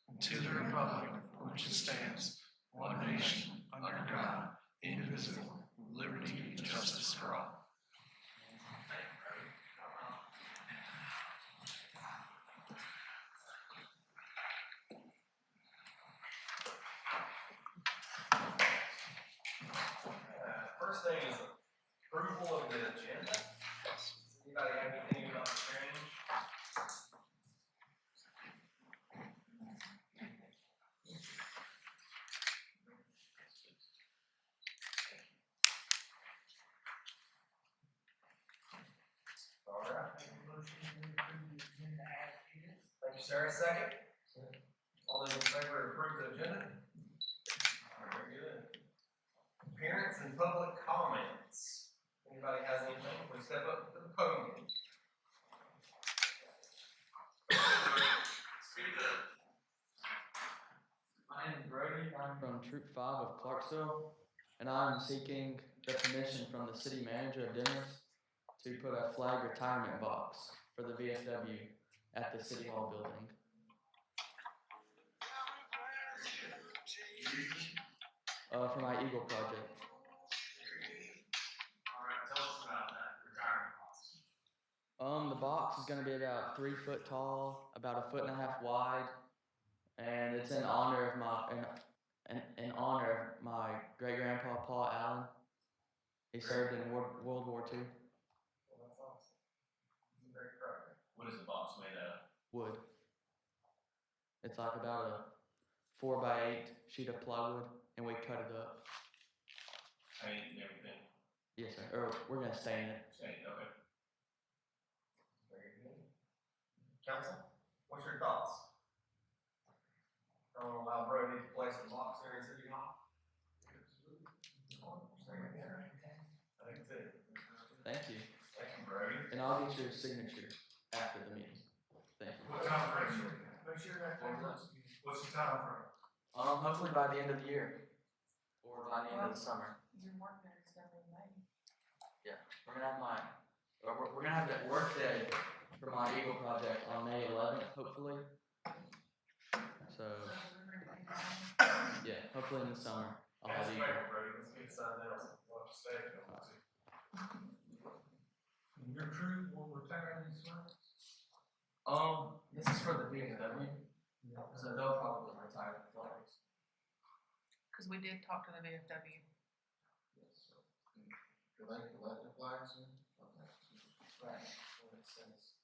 and to the republic for which it stands, one nation, under God, indivisible, with liberty and justice for all. First thing is approval of the agenda. Does anybody have anything about the change? All right. Thank you, Sarah. Second. All those in favor to approve the agenda? Very good. Appearance and public comments. Anybody has anything, please step up to the podium. Speak up. My name is Brody. I'm from Troop 5 of Clarksville, and I'm seeking the permission from the city manager of Demorest to put a flag retirement box for the VFW at the City Hall building. For my Eagle project. All right, tell us about that retirement box. The box is going to be about 3 foot tall, about 1.5 feet wide, and it's in honor of my great grandpa Paul Allen. He served in World War II. Well, that's awesome. I'm very proud. What is the box made out of? Wood. It's like about a 4x8 sheet of plywood, and we cut it up. Paint and everything? Yes, sir. Or we're gonna stain it. Stain, okay. Very good. Council, what's your thoughts? I want to allow Brody to place a box there in City Hall. I think so. Thank you. Thank you, Brody. And I'll get your signature after the meeting. Thank you. What time frame? Make sure that. What's the time frame? Hopefully by the end of the year, or by the end of the summer. Your work day is gonna be May. Yeah, we're gonna have that work day for my Eagle project on May 11th, hopefully. So, yeah, hopefully in the summer I'll have Eagle. Brody. Let's get signed out. We'll have to stay if you want to. Your crew will retire in summer? This is for the VFW, so they'll probably retire the flags. Cause we did talk to the VFW. Do they collect the flags then? Right. What it says.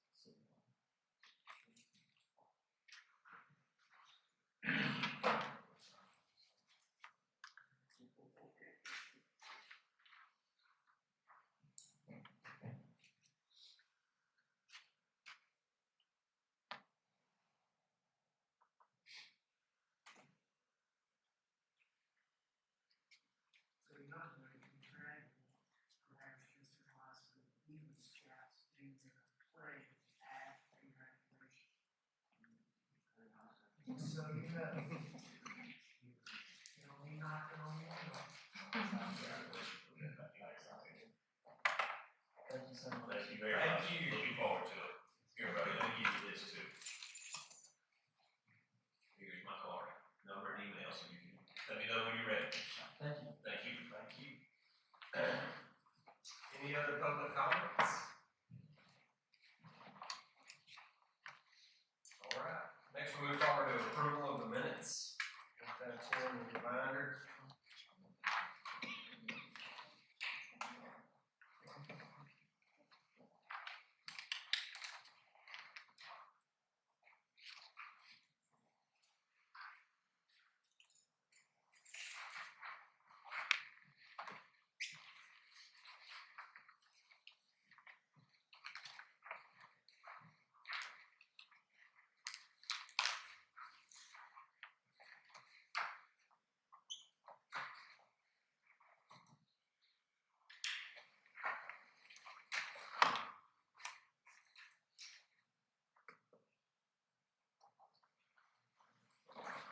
Thank you so much. Thank you very much. Looking forward to it. Here, buddy, let me give you this too. Here's my card, number and email, so you can let me know when you're ready. Thank you. Thank you. Thank you. Any other public comments? All right, next we move forward to approval of the minutes. That's one reminder.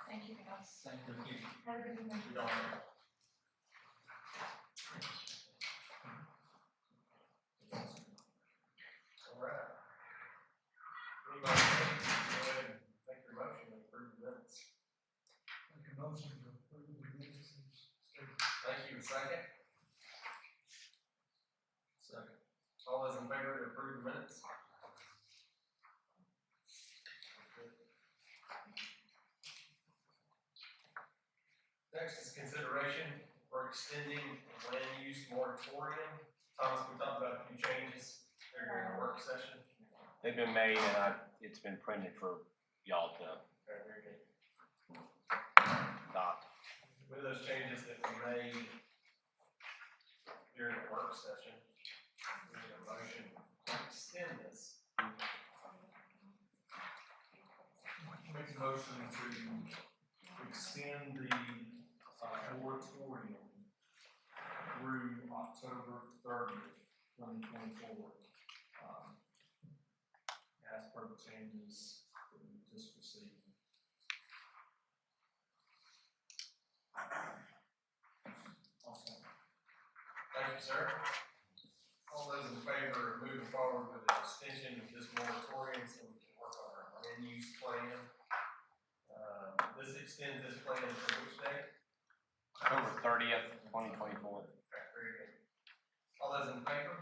Thank you, guys. Thank you. Have a good evening. All right. Anybody, go ahead and make your motion to approve the minutes. Make a motion to approve the minutes. Thank you, second. Second. All those in favor to approve the minutes? Next is consideration for extending the land use moratorium. Thomas, we talked about a few changes during our work session. They've been made and it's been printed for y'all to Very good. adopt. With those changes that were made during the work session, we need a motion to extend this. Make a motion to extend the moratorium through October 30th, 2024. As per the changes that we just received. Awesome. Thank you, sir. All those in favor of moving forward with the extension of this moratorium so we can work on our land use plan. This extends this plan for which date? October 30th, 2024. Okay, very good. All those in favor?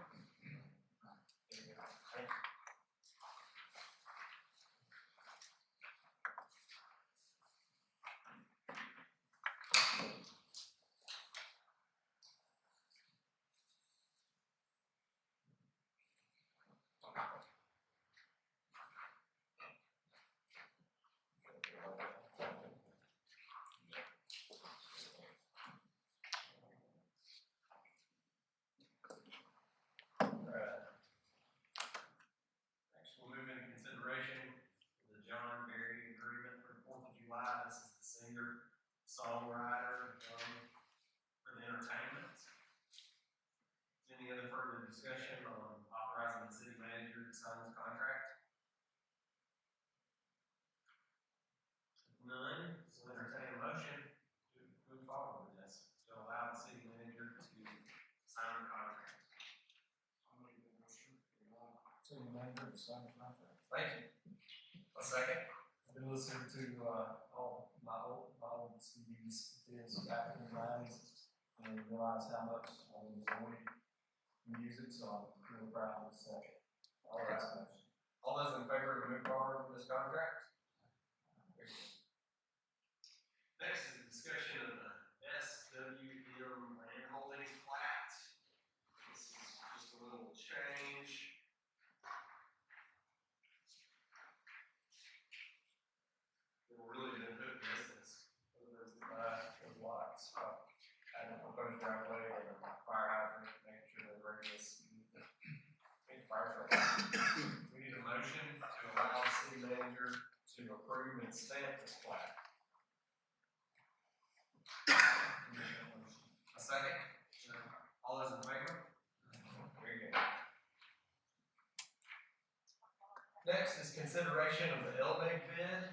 Thank you. Next, we'll move into consideration of the John Berry agreement for the 4th of July. This is the singer, songwriter, for the entertainment. Any other further discussion on authorizing the city manager to sign this contract? None, so entertain a motion to move forward with this, to allow the city manager to sign the contract. So you manager to sign the contract. Thank you. A second? I've been listening to all my old CDs, back in the 90s, and realized how much I enjoyed music, so I'm really proud of the second. All right. All those in favor to move forward with this contract? Next is a discussion of the SWM land holdings plat. This is just a little change. It will really benefit business. Those lots, adding a proposed driveway and a fire hydrant, making sure they're ready to fire truck. We need a motion to allow the city manager to approve and stamp this plat. A second? All those in favor? Very good. Next is consideration of the LMAG bid.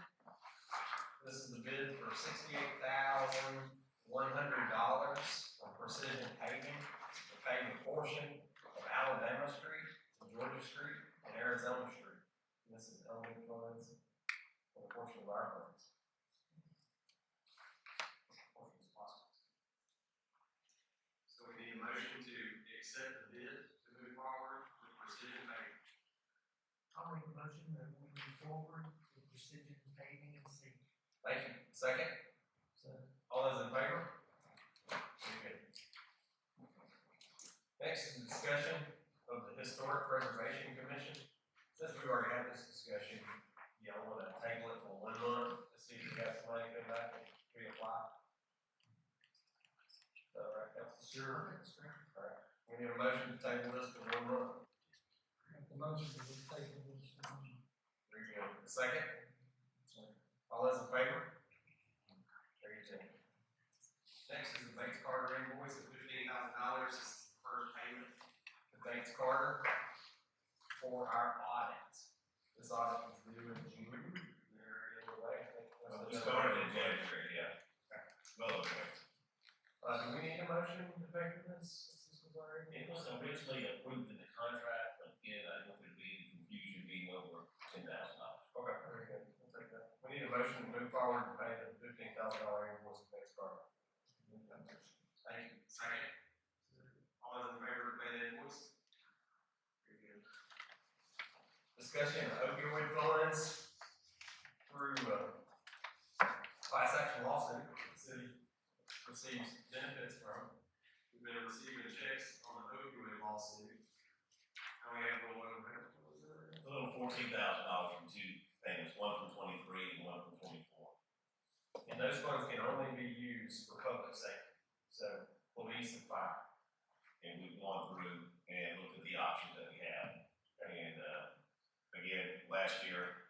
This is the bid bid for $68,100 for precision paving to pave a portion of Alabama Street, Georgia Street, and Arizona Street. And this is LD funds for a portion of our funds. So we need a motion to accept the bid to move forward with precision paving. I'll make a motion that we move forward with precision paving and seed. Thank you. Second? All those in favor? Very good. Next is a discussion of the Historic Preservation Commission. Since we've already had this discussion, y'all want to table it for 1 month to see if you got somebody come back and reapply? All right, that's sure. All right, we need a motion to table this for 1 month. Make the motion that we table this. Very good. Second? All those in favor? Very good. Next is the Bates Carter invoice of $15,000. This is the first payment to Bates Carter for our audit. This audit is due in June. They're in the way. I think that's We started in January, yeah. Well, okay. Do we need a motion to pay for this? This was already. It was originally approved in the contract, but again, I don't think there'd be confusion being over $10,000. Okay, very good. We'll take that. We need a motion to move forward and pay the $15,000 invoice to Bates Carter. Thank you. Second. All those in favor of pay the invoice? Very good. Discussion of opioid funds through class action lawsuit the city receives benefits from. We've been receiving checks on the opioid lawsuit. And we have a little over, what was it? A little $14,000 from two payments, one from 23 and one from 24. And those funds can only be used for public safety, so police and fire. And we've gone through and looked at the options that we have. And, again, last year,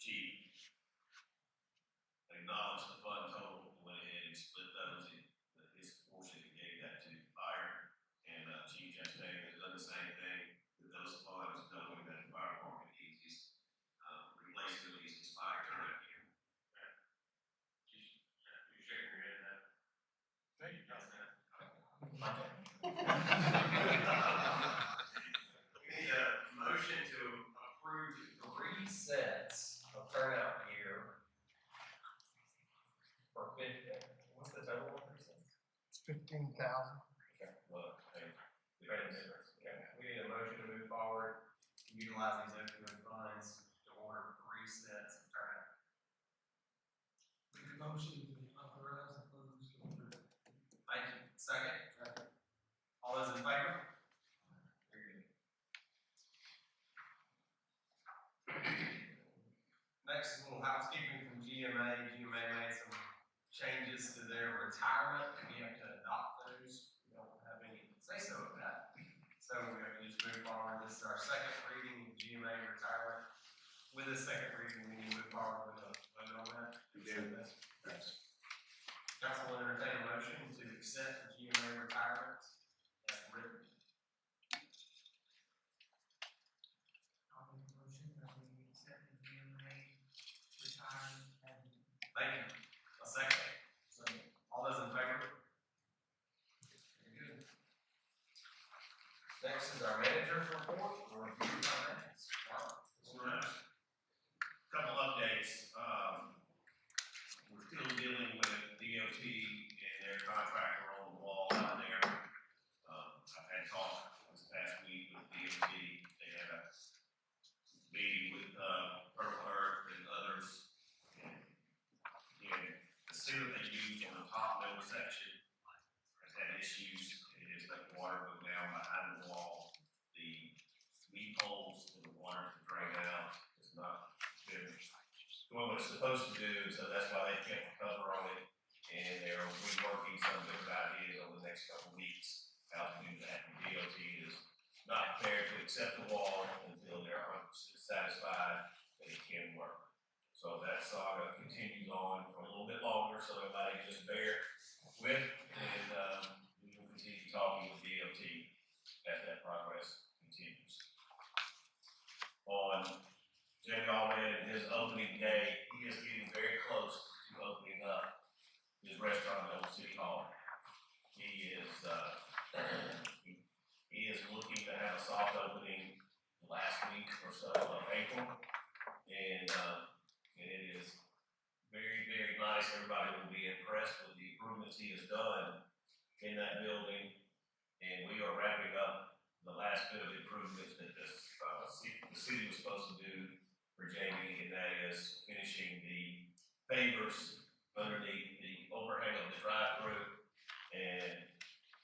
Chief acknowledged the fund total, went ahead and split those in his portion and gave that to fire. And, Chief Chastain has done the same thing with those funds, knowing that the fire department needs his, replacement needs his fire turnout gear. You're shaking your head now. Thank you, President. We need a motion to approve 3 sets of turnout gear for 50. What's the total of 3 sets? It's 15,000. Okay, well, hey, Okay, we need a motion to move forward, to utilize these opioid funds to order 3 sets of turnout. Make a motion to authorize the funds to approve. Thank you. Second? All those in favor? Very good. Next is a little housekeeping from GMA. GMA made some changes to their retirement, and we have to adopt those. We don't have any say so of that. So we have to just move forward. This is our second reading of GMA retirement. With this second reading, we need to move forward with a vote on that. Council will entertain a motion to accept the GMA retirement as written. I'll make a motion that we accept the GMA retirement and. Thank you. A second. All those in favor? Very good. Next is our manager's report. We'll review finance. Couple updates, we're still dealing with DOT and their contractor on the wall out there. I've had talk this past week with DOT, they had a meeting with, Purple Earth and others. And the seal they used on the top middle section has had issues, it has let the water go down behind the wall. The weed holes for the water to drain out is not been doing what it's supposed to do, so that's why they kept the cover on it. And they're reworking some different ideas over the next couple of weeks, how to do that. And DOT is not prepared to accept the wall until they're satisfied that it can work. So that saga continues on for a little bit longer, so everybody just bear with, and, we will continue talking with DOT as that progress continues. On Jimmy Allman and his opening day, he is getting very his restaurant at Old City Hall. He is, he is looking to have a soft opening last week or so of April. And it is very, very nice. Everybody will be impressed with the improvements he has done in that building. And we are wrapping up the last bit of improvements that the city was supposed to do for Jamie, and that is finishing the pavers underneath the overhang of the drive-through. And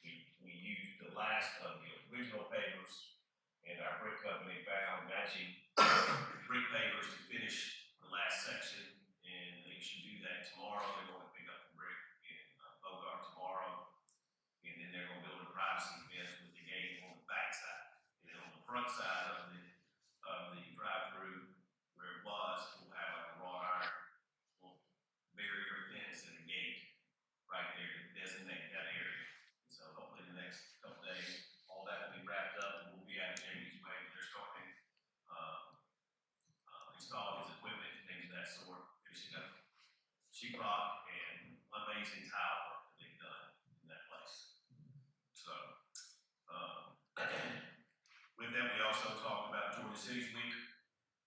we used the last of the original pavers, and our brick company found matching brick pavers to finish the last section, and they should do that tomorrow. They're going to pick up the brick in Bogart tomorrow, and then they're going to build a privacy fence with the gate on the back side. And then on the front side of the drive-through, where it was, we'll have like a wrought iron barrier fence and a gate right there to designate that area. And so hopefully in the next couple days, all that will be wrapped up, and we'll be out of Jamie's way. They're starting installing his equipment and things of that sort, finishing up sheetrock and amazing tile work that they've done in that place. So, with that, we also talked about Georgia Cities Week.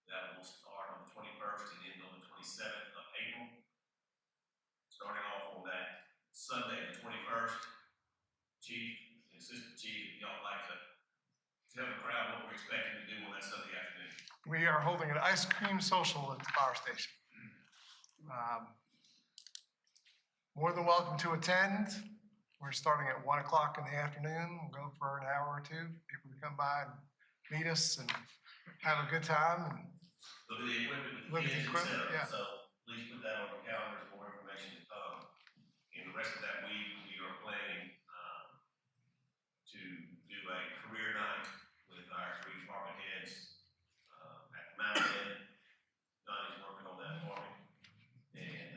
That will start on the 21st and end on the 27th of April. Starting off on that Sunday, the 21st, Chief and Assistant Chief, if y'all like to tell the crowd what we're expecting to do on that Sunday afternoon. We are holding an ice cream social at the power station. More than welcome to attend. We're starting at 1 o'clock in the afternoon. We'll go for an hour or two. People can come by and meet us and have a good time and look at the equipment, look at the equipment. Yeah. So please put that on your calendar for more information to come. And the rest of that week, we are planning to do a career night with our 3 department heads at Mountain Inn. Donnie's working on that for me. And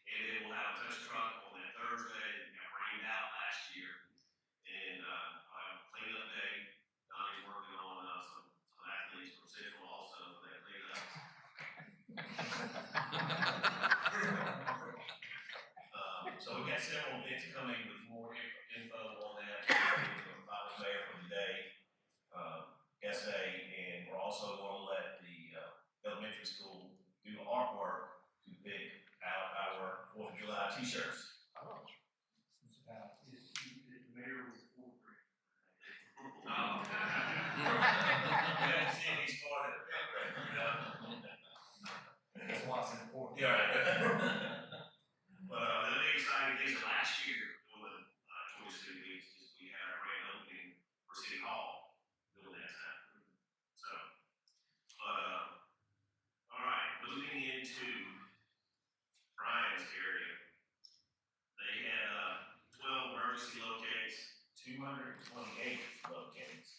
and then we'll have a touch truck on that Thursday. It got rained out last year. And I'll have a cleanup day. Donnie's working on some athletes from Central also, they clean up. So we've got several events coming with more info on that. If I was mayor for the day, SA, and we're also going to let the elementary school do artwork to pick out our 4th of July t-shirts. Oh. Yeah, see, he started. That's why it's important. Yeah. But the other exciting things last year doing Georgia City Weeks is we had our grand opening for City Hall during that time. So, all right, moving into Brian's area. They had 12 emergency locates, 228 locates,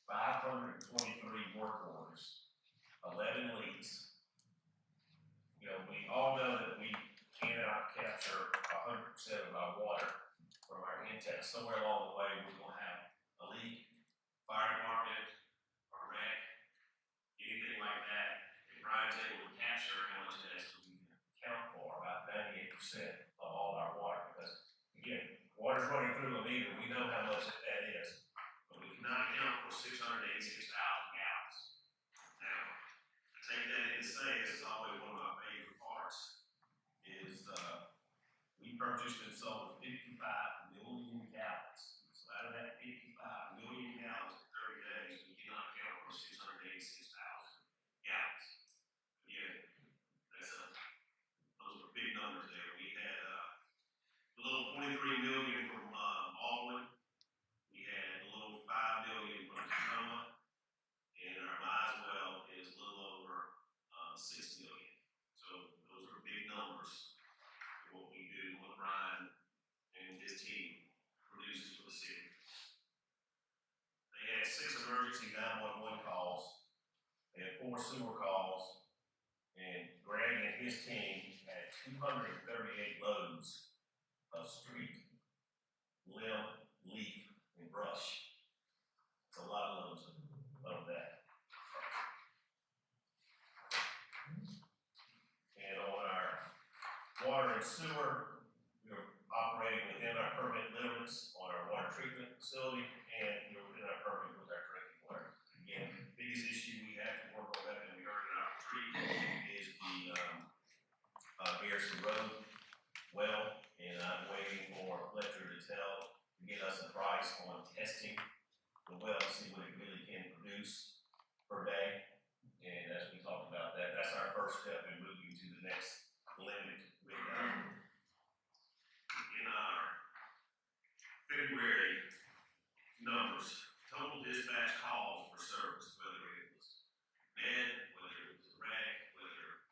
523 work orders, 11 leaks. You know, we all know that we cannot capture 100% of our water from our intake. Somewhere along the way, we're going to have a leak, fire department, or wreck, anything like that. And Brian's able to capture how much of that is we can account for, about 98% of all our water. Because, again, water's running through a meter. We know how much that is. But we cannot account for 686,000 gallons. Now, I take that in to say, this is always one of my favorite parts, is we purchased and sold 55 million gallons. So out of that 55 million gallons in 30 days, we cannot account for 686,000 gallons. Again, those are big numbers there. We had a little 43 million from Baldwin. We had a little 5 million from Sonoma. And our Mize well is a little over 6 million. So those are big numbers for what we do, what Brian and his team produces for the city. They had 6 emergency 911 calls. They had 4 sewer calls. And Greg and his team had 238 loads of street, limb, leaf, and brush. It's a lot of loads of that. water and sewer, we're operating within our permit limits on our water treatment facility, and we're within our permit with our drinking water. Again, the biggest issue we have to work on that, and we heard it out retreat, is the, Garrison Road well, and I'm waiting for Fletcher to get us a price on testing the well, see what it really can produce per day. And as we talked about that, that's our first step in moving to the next limit with in our February numbers, total dispatch calls for service, whether it was med, whether it was rag, whether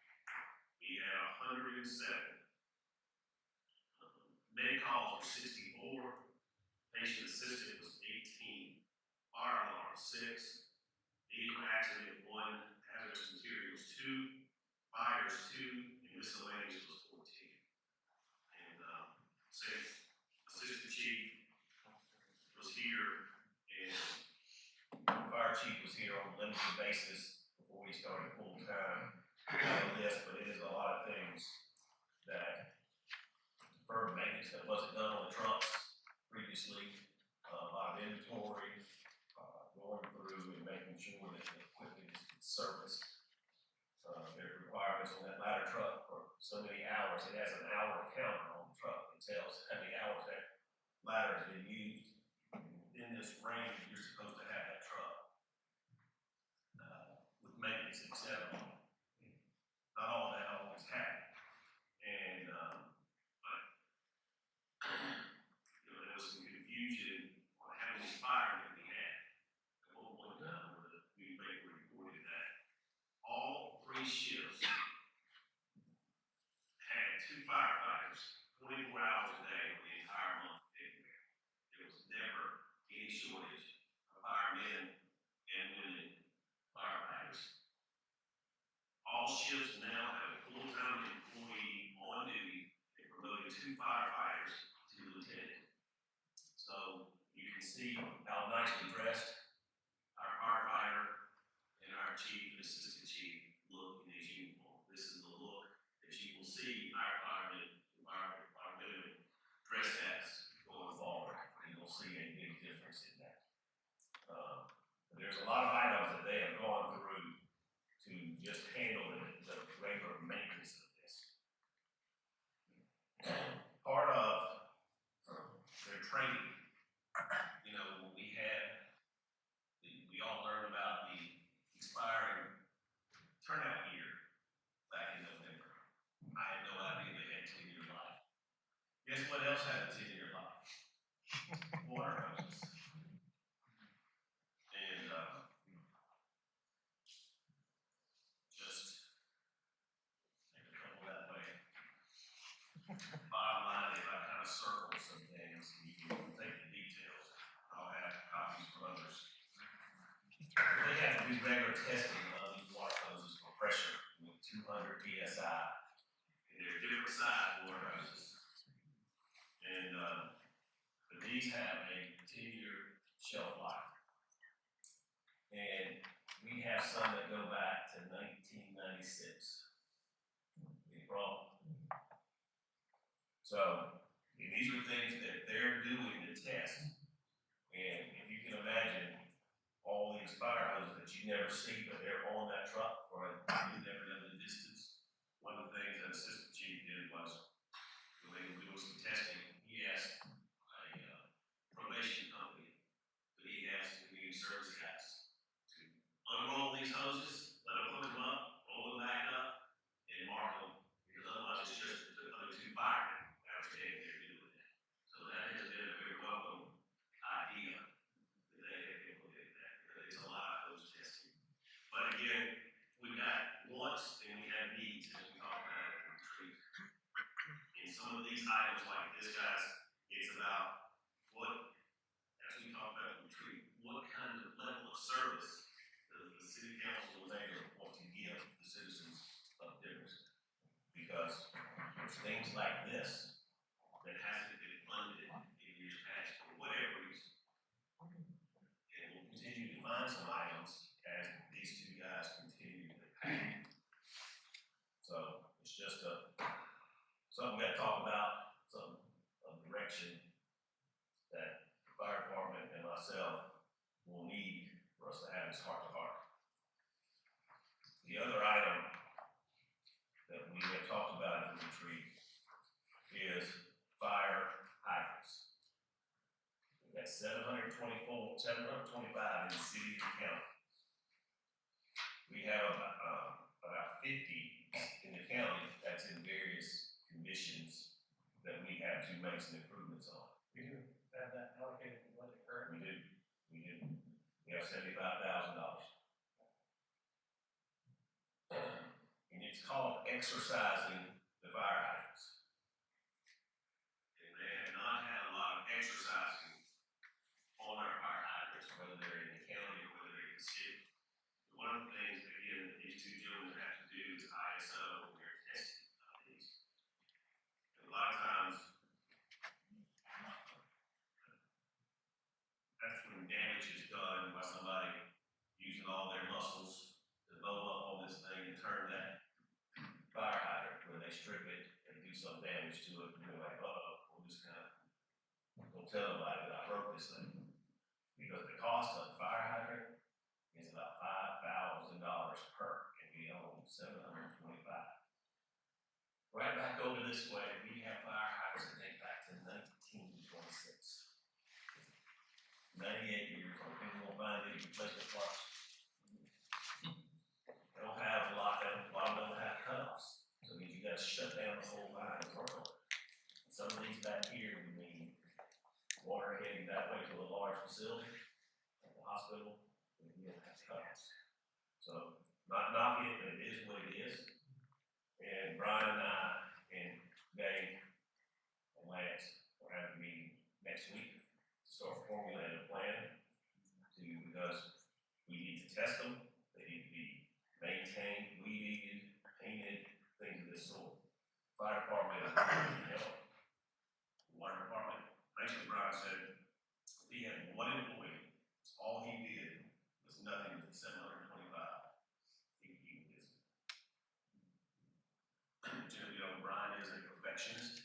we had 107. Med calls were 64, patient assisted was 18, fire alarm 6, vehicle accident 1, hazardous materials 2, fires 2, and miscellaneous was 14. And assistant chief was here, and fire chief was here on a limited basis before we started full time. On the list, but it is a lot of things that deferred maintenance that wasn't done on the trucks previously, a lot of inventory, going through and making sure that the equipment is serviced. There are requirements on that ladder truck for so many hours. It has an hour counter on the truck. It tells how many hours that ladder has been used. In this range, you're supposed to have that truck with maintenance, etc. Not all of that always happened. And there was some confusion on how many fires that we had. At one point in time, where the newspaper reported that all 3 shifts had 2 firefighters, 24 hours a day for the entire month of February. There was never any shortage of firemen and women firefighters. All shifts now have a full-time employee on duty and promoted 2 firefighters to lieutenant. So you can see how nicely dressed our firefighter and our chief and assistant chief look in these uniforms. This is the look that you will see our firemen, our women dressed as going forward. And you'll see a big difference in that. There's a lot of items that they have gone through to just handle the regular maintenance of this. Part of their training, we all learned about the expiring turnout gear back in November. I had no idea they had 10-year life. Guess what else had a 10-year life? Water hoses. And just take a couple that way. Bottom line is I kind of circled some things. You can take the details. I'll have copies for others. They have to do regular testing of these water hoses for pressure with 200 psi. And they're different size water hoses. And but these have a 10-year shelf life. And we have some that go back to 1996. Any problem? So, and these are things that they're doing to test. And if you can imagine all these fire hoses that you never see, but they're on that truck, or you never know the distance. One of the things that assistant chief did was, when they were doing some testing, he asked a probation company that he has to community service guys to unroll these hoses, let them hook them up, roll them back up, and mark them, because otherwise it's just the other 2 firemen that are standing there doing that. So that has been a very welcome idea that they have implemented that, because it's a lot of hose testing. But again, we got wants and we have needs, as we talked about it in the retreat. And some of these items like this, guys, it's about what, as we talked about in the retreat, what kind of level of service does the city council and mayor want to give the citizens of Demorest? Because there's things like this that hasn't been funded in years past for whatever reason. And we'll continue to find some items as these 2 guys continue to pay. So it's just something we got to we have talked about in the retreat, is fire hydrants. We've got 725 in the city and county. We have about 50 in the county that's in various conditions that we have to make some improvements on. We do have that allocated in the budget currently. We do. We have $75,000. And it's called exercising the fire hydrants. And they have not had a lot of exercising on our fire hydrants, whether they're in the county or whether they're in the city. One of the things, again, that these two gentlemen have to do is ISO, and they're testing on these. And a lot of times, that's when damage is done by somebody using all their muscles to blow up on this thing and turn that fire hydrant, when they strip it and do some damage to it, and they're like, uh-oh, we'll just kind of, don't tell nobody that I broke this thing. Because the cost of the fire hydrant is about $5,000 per, and we own 725. Right back over this way, we have fire hydrants that date back to 1926. 98 years old, people won't find any replacement parts. They don't have a lot of them don't have cutoffs. So it means you gotta shut down the whole line and work on it. Some of these back here, we mean water heading that way to a large facility, like the hospital, and we don't have cutoffs. So, not knocking it, but it is what it is. And Brian and I and Dave and Lance will have a meeting next week to start formulating a plan because we need to test them. They need to be maintained, weed-eated, painted, things of this sort. Fire department is really help. Water department, basically Brian said, if he had one employee, all he did was nothing but 725. He was, Brian is a perfectionist,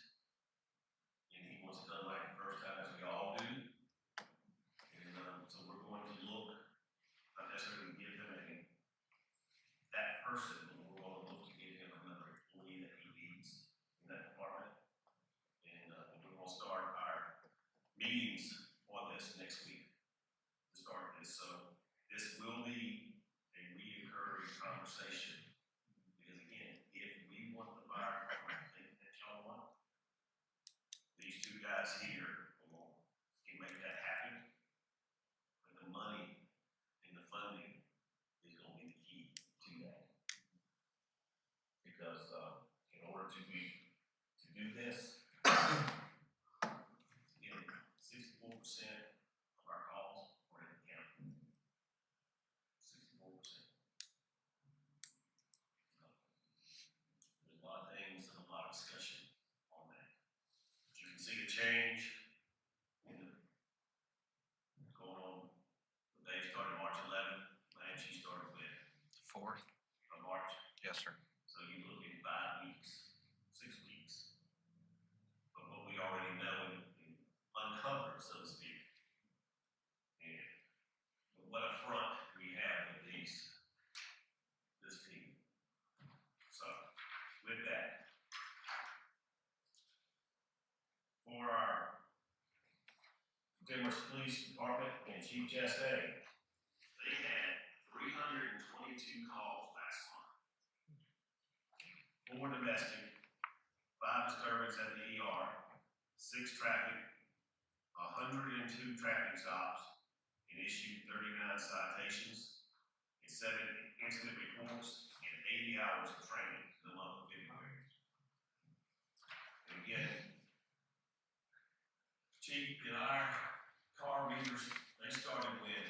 and he wants it done like the first time, as we all do. And so we're going to look, not necessarily give him that person, but we're going to look to give him another employee that he needs in that department. And we're going to start our meetings on this next week to start this. So this will be a reoccurring conversation. Because again, if we want the fire department thing that y'all want, these two guys here can make that happen. But the money and the funding is going to be the key to that. Because in order to do this, again, 64% of our calls are in the county. 64%. There's a lot of things and a lot of discussion on that. But you can see the change in going on. They started March 11th, Lance, you started with 4th of March. Yes, sir. So you look at 5 weeks, 6 weeks. But what we already know and uncovered, so to speak. And what a front we have with this team. So with that, for our Demorest Police Department and Chief Chastain, they had 322 calls last month. 4 domestic, 5 disturbance at the ER, 6 traffic, 102 traffic stops, and issued 39 citations, and 7 incident reports, and 80 hours of training in the month of February. And again, Chief, in our car readers, they started with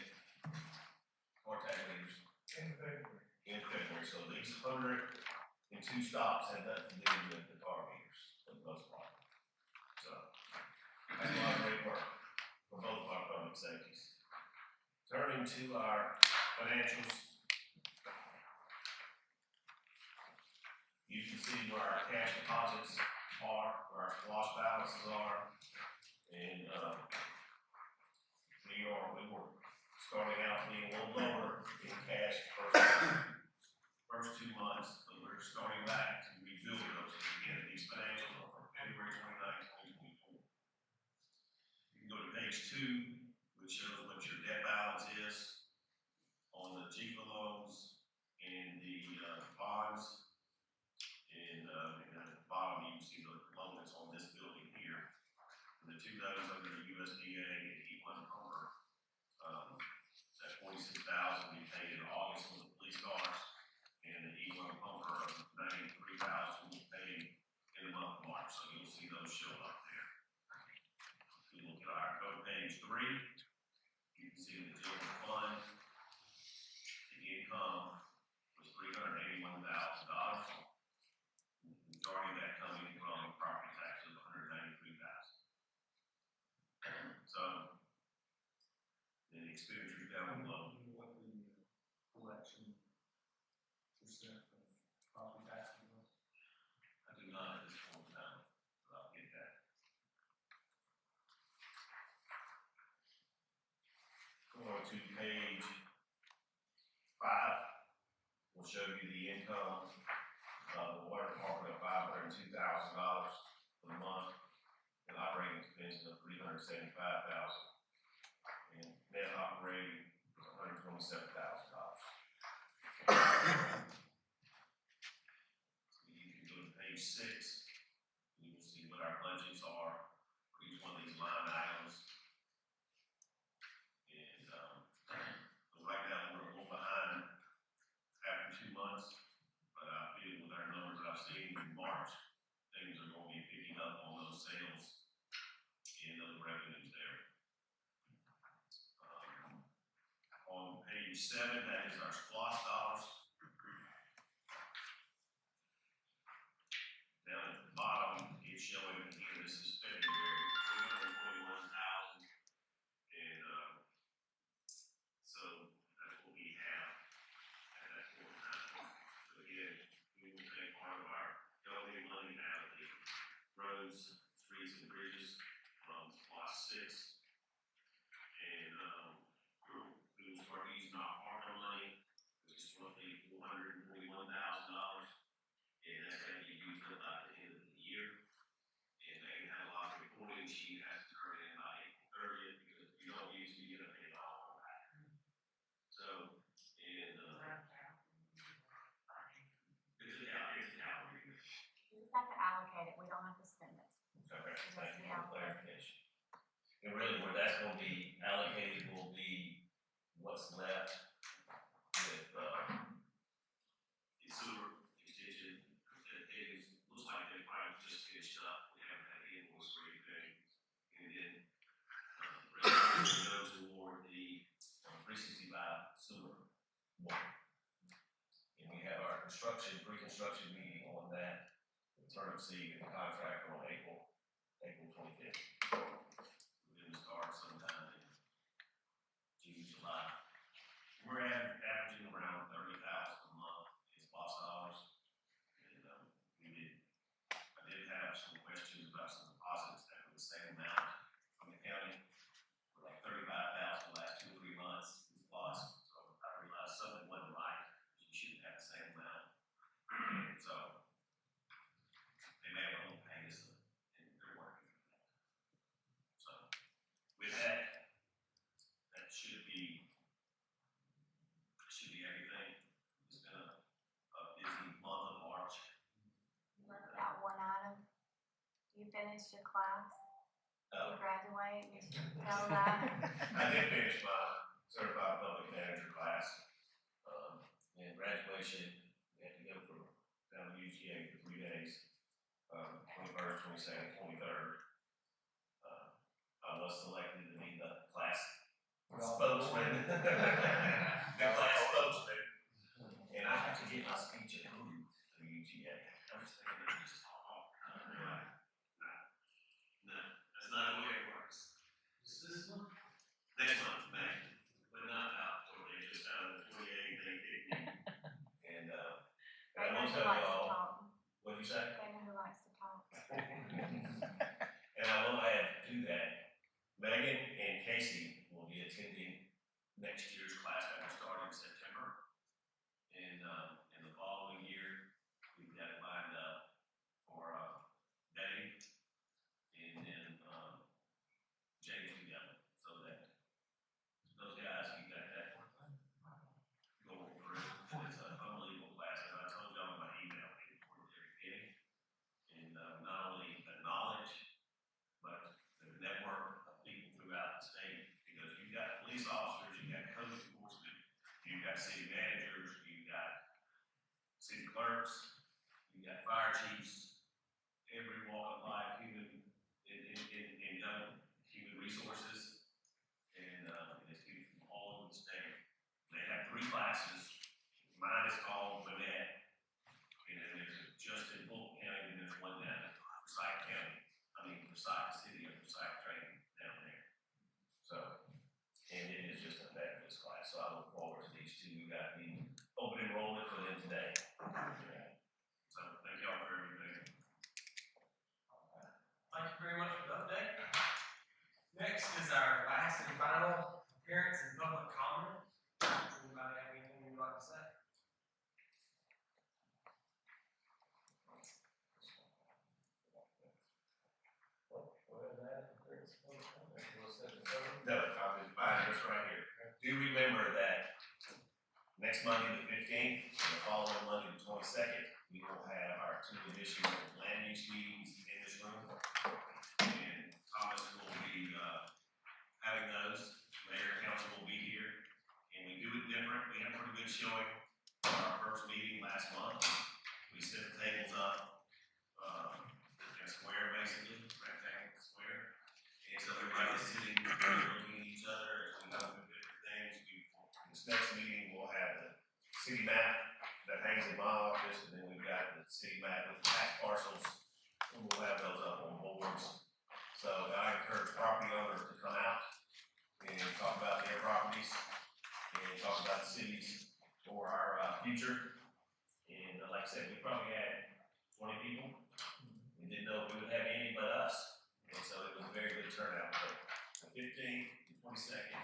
car tag readers in February. So these 102 stops had nothing to do with the car readers for the most part. So that's a lot of great work for both of our public safeties. Turning to our financials, you can see where our cash deposits are, where our SPLOST balances are, and we were starting out being a little lower in cash first 2 months, but we're starting back to rebuild these financials are from February 29, 2024. You can go to page 2, which shows what your debt balance is on the GFA loans and the bonds. And at the bottom, you can see the loan that's on this building here. And the 2 notes under the USDA and E1 Hummer, that 46,000 we paid in August for the police cars, and the E1 Hummer of 93,000 we paid in the month of March. So you'll see those show up there. If you look at our code page 3, you can see the general fund, the income was $381,000. Majority of that coming from property taxes of $193,000. So, then the expenditures down below. What the collection percent of property tax was? I do not at this point in time, but I'll get that. Going to page 5, will show you the income of the water department of $502,000 for the month, and operating expenses of $375,000, and net operating was $127,000. You can go to page 6, you will see what our budgets are for each one of these line items. And right now we're a little behind after 2 months, but I feel with our numbers I've seen in March, things are going to be picking up on those sales and those revenues there. On page 7, that is our SPLOST dollars. Down at the bottom, it's showing here, this is February, 341,000. And so that's what we have at that point in time. So again, we will take part of our donated money out of the roads, streets, and bridges from SPLOST 6. And we will start using our ARPA money, which is roughly $441,000. And that's going to be used up by the end of the year. And they have a lot of reporting sheet has to turn in by April 30th, because if you don't use it, you're going to pay it all back. So, and it's an outreach. You just have to allocate it, we don't have to spend it. Okay, thank you for the clarification. And really, where that's gonna be allocated will be what's left with, the sewer extension. It looks like they probably just finished up, we haven't had any invoice for anything. And then, goes toward the 365 sewer one. And we have our pre-construction meeting on that, the term C and the contract on April 25th. We're gonna start sometime in June, July. We're averaging around 30,000 a month in SPLOST dollars. And I did have some questions about some deposits that were the same amount from the county. For like 35,000 the last 2 or 3 months in SPLOST. So I realized something wasn't right. You shouldn't have the same amount. So they may have only paid us and they're working. So with that, that should be everything. It's been a busy month of March. Left out one item. You finished your class? You graduate, you should tell that. I did finish my certified public manager class. And graduation, we had to go down to UGA for 3 days. 21st, 22nd, 23rd. I was selected to be the class spokesman. The class spokesman. And I have to get my speech approved to UGA. I was thinking, this is all. No, that's not the way it works. Is this month? Next month, May. But not now, they just out of the 28th, they picked me. And I want to tell y'all, what'd you say? They know who likes to talk. And I will add to that, Megan and Casey will be attending next year's class that will start in September. And in the following year, we've got it lined up for clerks, you got fire chiefs, every walk of life, human, human resources, and, there's people from all over the state. They have 3 classes. Mine is called Manette, and then there's just in Fulton County, and there's one down in Forsyth County. Forsyth City of Forsyth training down there. So, and it is just a fabulous class, so I look forward to these 2. We got the open enrollment for them today. So, thank y'all for everything. Thank you very much for the update. Next is our last and final appearance in public comment. Anybody have anything you'd like to say? No, I'll just find this right here. Do remember that next Monday, the 15th, and the following Monday, the 22nd, we will have our 2 additional land use meetings in this room. And Thomas will be, having those. Mayor and council will be here. And we do it different. We had a pretty good showing on our first meeting last month. We set the tables up, in a square basically, rectangle square. And so everybody is sitting, looking at each other as we go through different things. This next meeting, we'll have the city map that hangs in my office, and then we've got the city map with tax parcels, and we'll have those up on boards. So I encourage property owners to come out and talk about their properties, and talk about the cities for our future. And like I said, we probably had 20 people. We didn't know if we would have any but us. And so it was a very good turnout. But the 15th, the 22nd,